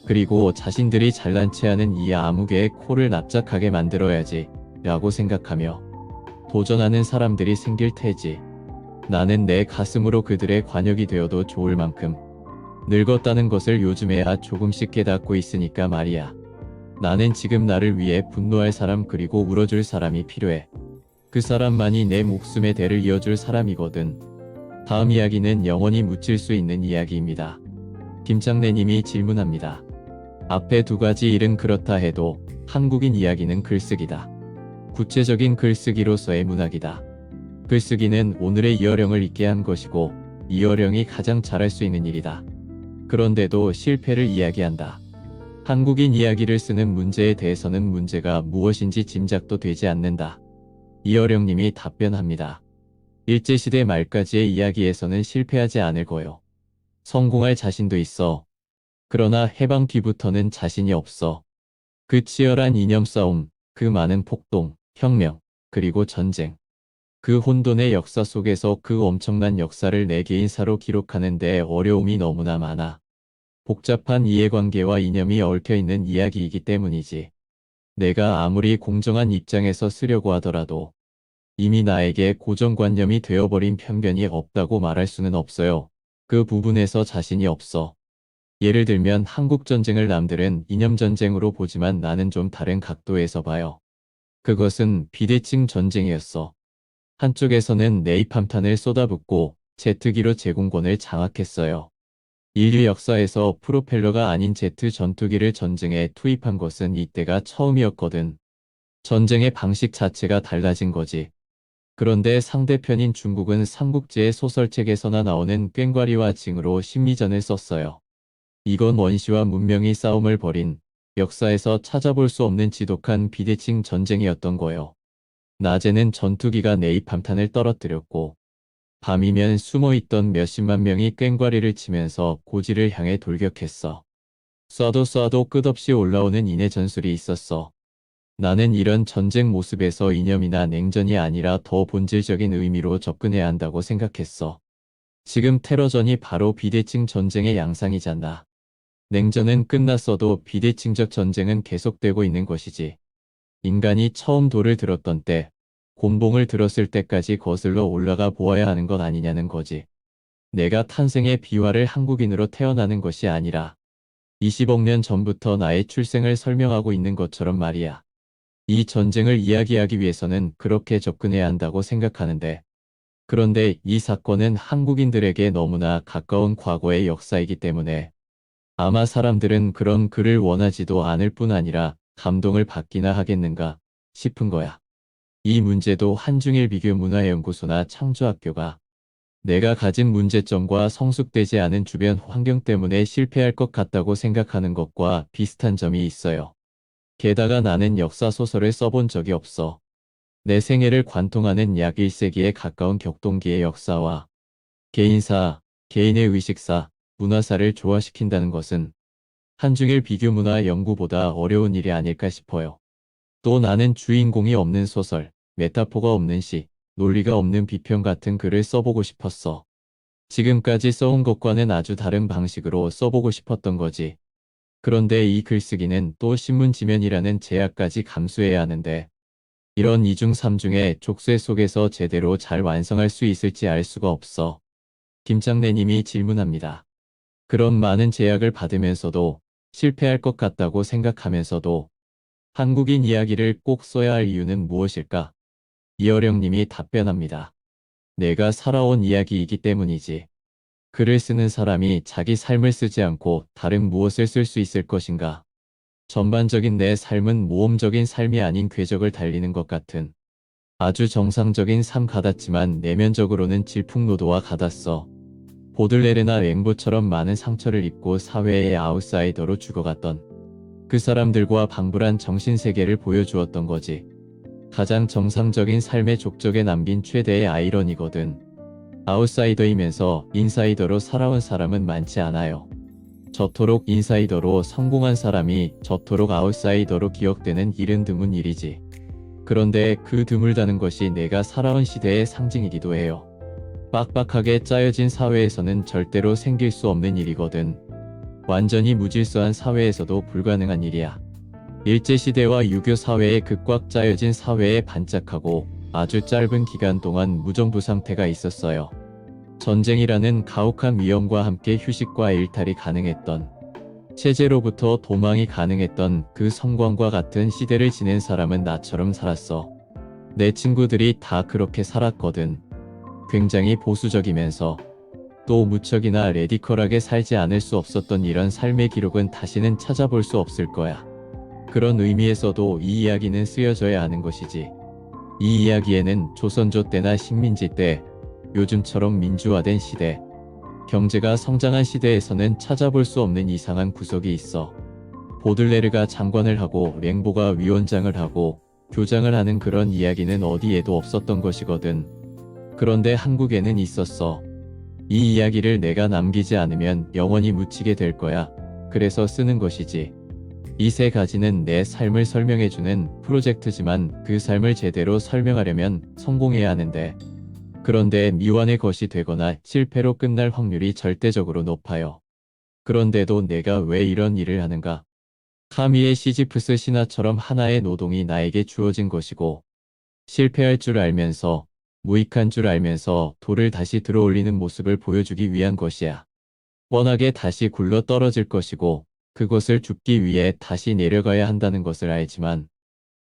그리고 자신들이 잘난 체하는 이 암흑의 코를 납작하게 만들어야지 라고 생각하며 도전하는 사람들이 생길 테지. 나는 내 가슴으로 그들의 관역이 되어도 좋을 만큼 늙었다는 것을 요즘에야 조금씩 깨닫고 있으니까 말이야. 나는 지금 나를 위해 분노할 사람 그리고 울어줄 사람이 필요해. 그 사람만이 내 목숨의 대를 이어줄 사람이거든. 다음 이야기는 영원히 묻힐 수 있는 이야기입니다. 김장래님이 질문합니다. 앞에 두 가지 일은 그렇다 해도 한국인 이야기는 글쓰기다. 구체적인 글쓰기로서의 문학이다. 글쓰기는 오늘의 이어령을 있게 한 것이고 이어령이 가장 잘할 수 있는 일이다. 그런데도 실패를 이야기한다. 한국인 이야기를 쓰는 문제에 대해서는 문제가 무엇인지 짐작도 되지 않는다. 이어령님이 답변합니다. 일제시대 말까지의 이야기에서는 실패하지 않을 거요. 성공할 자신도 있어. 그러나 해방 뒤부터는 자신이 없어. 그 치열한 이념 싸움, 그 많은 폭동, 혁명, 그리고 전쟁. 그 혼돈의 역사 속에서 그 엄청난 역사를 내 개인사로 기록하는 데 어려움이 너무나 많아. 복잡한 이해관계와 이념이 얽혀있는 이야기이기 때문이지. 내가 아무리 공정한 입장에서 쓰려고 하더라도 이미 나에게 고정관념이 되어버린 편견이 없다고 말할 수는 없어요. 그 부분에서 자신이 없어. 예를 들면 한국전쟁을 남들은 이념전쟁으로 보지만 나는 좀 다른 각도에서 봐요. 그것은 비대칭 전쟁이었어. 한쪽에서는 네이팜탄을 쏟아붓고 제트기로 제공권을 장악했어요. 인류 역사에서 프로펠러가 아닌 제트 전투기를 전쟁에 투입한 것은 이때가 처음이었거든. 전쟁의 방식 자체가 달라진 거지. 그런데 상대편인 중국은 삼국지의 소설책에서나 나오는 꽹과리와 징으로 심리전을 썼어요. 이건 원시와 문명이 싸움을 벌인 역사에서 찾아볼 수 없는 지독한 비대칭 전쟁이었던 거요. 낮에는 전투기가 네이팜탄을 떨어뜨렸고 밤이면 숨어있던 몇십만 명이 꽹과리를 치면서 고지를 향해 돌격했어. 쏴도 끝없이 올라오는 인해 전술이 있었어. 나는 이런 전쟁 모습에서 이념이나 냉전이 아니라 더 본질적인 의미로 접근해야 한다고 생각했어. 지금 테러전이 바로 비대칭 전쟁의 양상이잖아. 냉전은 끝났어도 비대칭적 전쟁은 계속되고 있는 것이지. 인간이 처음 돌을 들었던 때, 곤봉을 들었을 때까지 거슬러 올라가 보아야 하는 것 아니냐는 거지. 내가 탄생의 비화를 한국인으로 태어나는 것이 아니라 20억 년 전부터 나의 출생을 설명하고 있는 것처럼 말이야. 이 전쟁을 이야기하기 위해서는 그렇게 접근해야 한다고 생각하는데, 그런데 이 사건은 한국인들에게 너무나 가까운 과거의 역사이기 때문에 아마 사람들은 그런 글을 원하지도 않을 뿐 아니라 감동을 받기나 하겠는가 싶은 거야. 이 문제도 한중일 비교 문화연구소나 창조학교가 내가 가진 문제점과 성숙되지 않은 주변 환경 때문에 실패할 것 같다고 생각하는 것과 비슷한 점이 있어요. 게다가 나는 역사소설을 써본 적이 없어. 내 생애를 관통하는 약 1세기에 가까운 격동기의 역사와 개인사, 개인의 의식사, 문화사를 조화시킨다는 것은 한중일 비교 문화 연구보다 어려운 일이 아닐까 싶어요. 또 나는 주인공이 없는 소설, 메타포가 없는 시, 논리가 없는 비평 같은 글을 써보고 싶었어. 지금까지 써온 것과는 아주 다른 방식으로 써보고 싶었던 거지. 그런데 이 글쓰기는 또 신문지면이라는 제약까지 감수해야 하는데 이런 이중삼중의 족쇄 속에서 제대로 잘 완성할 수 있을지 알 수가 없어. 김장래님이 질문합니다. 그런 많은 제약을 받으면서도 실패할 것 같다고 생각하면서도 한국인 이야기를 꼭 써야 할 이유는 무엇일까? 이어령님이 답변합니다. 내가 살아온 이야기이기 때문이지. 글을 쓰는 사람이 자기 삶을 쓰지 않고 다른 무엇을 쓸 수 있을 것인가? 전반적인 내 삶은 모험적인 삶이 아닌 궤적을 달리는 것 같은 아주 정상적인 삶 같았지만 내면적으로는 질풍노도와 같았어. 보들레르나 랭보처럼 많은 상처를 입고 사회의 아웃사이더로 죽어갔던 그 사람들과 방불한 정신세계를 보여주었던 거지. 가장 정상적인 삶의 족적에 남긴 최대의 아이러니거든. 아웃사이더이면서 인사이더로 살아온 사람은 많지 않아요. 저토록 인사이더로 성공한 사람이 저토록 아웃사이더로 기억되는 일은 드문 일이지. 그런데 그 드물다는 것이 내가 살아온 시대의 상징이기도 해요. 빡빡하게 짜여진 사회에서는 절대로 생길 수 없는 일이거든. 완전히 무질서한 사회에서도 불가능한 일이야. 일제시대와 유교 사회의 그 꽉 짜여진 사회에 반짝하고 아주 짧은 기간 동안 무정부 상태가 있었어요. 전쟁이라는 가혹한 위험과 함께 휴식과 일탈이 가능했던, 체제로부터 도망이 가능했던 그 성광과 같은 시대를 지낸 사람은 나처럼 살았어. 내 친구들이 다 그렇게 살았거든. 굉장히 보수적이면서 또 무척이나 레디컬하게 살지 않을 수 없었던 이런 삶의 기록은 다시는 찾아볼 수 없을 거야. 그런 의미에서도 이 이야기는 쓰여져야 하는 것이지. 이 이야기에는 조선조 때나 식민지 때, 요즘처럼 민주화된 시대, 경제가 성장한 시대에서는 찾아볼 수 없는 이상한 구석이 있어. 보들레르가 장관을 하고 랭보가 위원장을 하고 교장을 하는 그런 이야기는 어디에도 없었던 것이거든. 그런데 한국에는 있었어. 이 이야기를 내가 남기지 않으면 영원히 묻히게 될 거야. 그래서 쓰는 것이지. 이 세 가지는 내 삶을 설명해주는 프로젝트지만 그 삶을 제대로 설명하려면 성공해야 하는데, 그런데 미완의 것이 되거나 실패로 끝날 확률이 절대적으로 높아요. 그런데도 내가 왜 이런 일을 하는가? 카미의 시지프스 신화처럼 하나의 노동이 나에게 주어진 것이고, 실패할 줄 알면서, 무익한 줄 알면서 돌을 다시 들어올리는 모습을 보여주기 위한 것이야. 뻔하게 다시 굴러 떨어질 것이고, 그것을 줍기 위해 다시 내려가야 한다는 것을 알지만,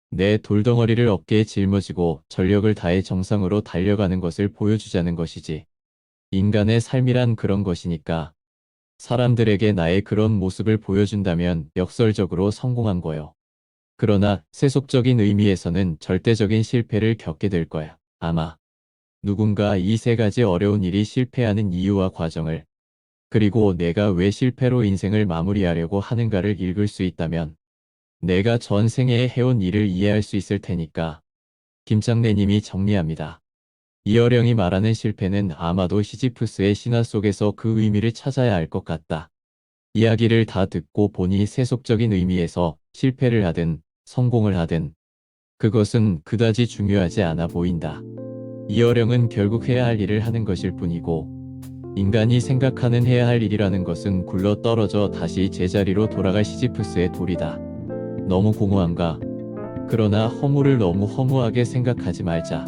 내 돌덩어리를 어깨에 짊어지고 전력을 다해 정상으로 달려가는 것을 보여주자는 것이지. 인간의 삶이란 그런 것이니까. 사람들에게 나의 그런 모습을 보여준다면 역설적으로 성공한 거요. 그러나 세속적인 의미에서는 절대적인 실패를 겪게 될 거야. 아마 누군가 이 세 가지 어려운 일이 실패하는 이유와 과정을, 그리고 내가 왜 실패로 인생을 마무리하려고 하는가를 읽을 수 있다면 내가 전생에 해온 일을 이해할 수 있을 테니까. 김창래님이 정리합니다. 이어령이 말하는 실패는 아마도 시지프스의 신화 속에서 그 의미를 찾아야 할 것 같다. 이야기를 다 듣고 보니 세속적인 의미에서 실패를 하든 성공을 하든 그것은 그다지 중요하지 않아 보인다. 이어령은 결국 해야 할 일을 하는 것일 뿐이고, 인간이 생각하는 해야 할 일이라는 것은 굴러 떨어져 다시 제자리로 돌아갈 시지프스의 돌이다. 너무 공허한가? 그러나 허무를 너무 허무하게 생각하지 말자.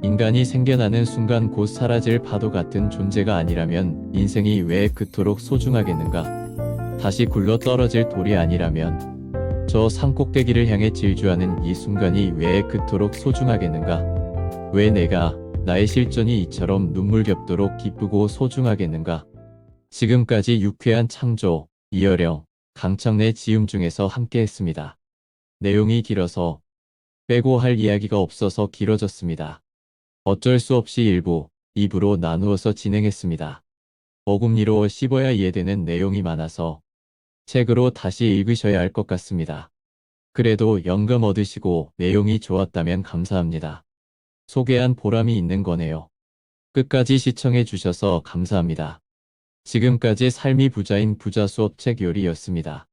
인간이 생겨나는 순간 곧 사라질 파도 같은 존재가 아니라면 인생이 왜 그토록 소중하겠는가? 다시 굴러 떨어질 돌이 아니라면 저 산꼭대기를 향해 질주하는 이 순간이 왜 그토록 소중하겠는가? 왜 내가 나의 실존이 이처럼 눈물겹도록 기쁘고 소중하겠는가? 지금까지 유쾌한 창조, 이어령, 강창래 지음 중에서 함께 했습니다. 내용이 길어서 빼고 할 이야기가 없어서 길어졌습니다. 어쩔 수 없이 1부, 2부로 나누어서 진행했습니다. 어금니로 씹어야 이해되는 내용이 많아서 책으로 다시 읽으셔야 할 것 같습니다. 그래도 영감 얻으시고 내용이 좋았다면 감사합니다. 소개한 보람이 있는 거네요. 끝까지 시청해 주셔서 감사합니다. 지금까지 삶이 부자인 부자 수업 책 요리였습니다.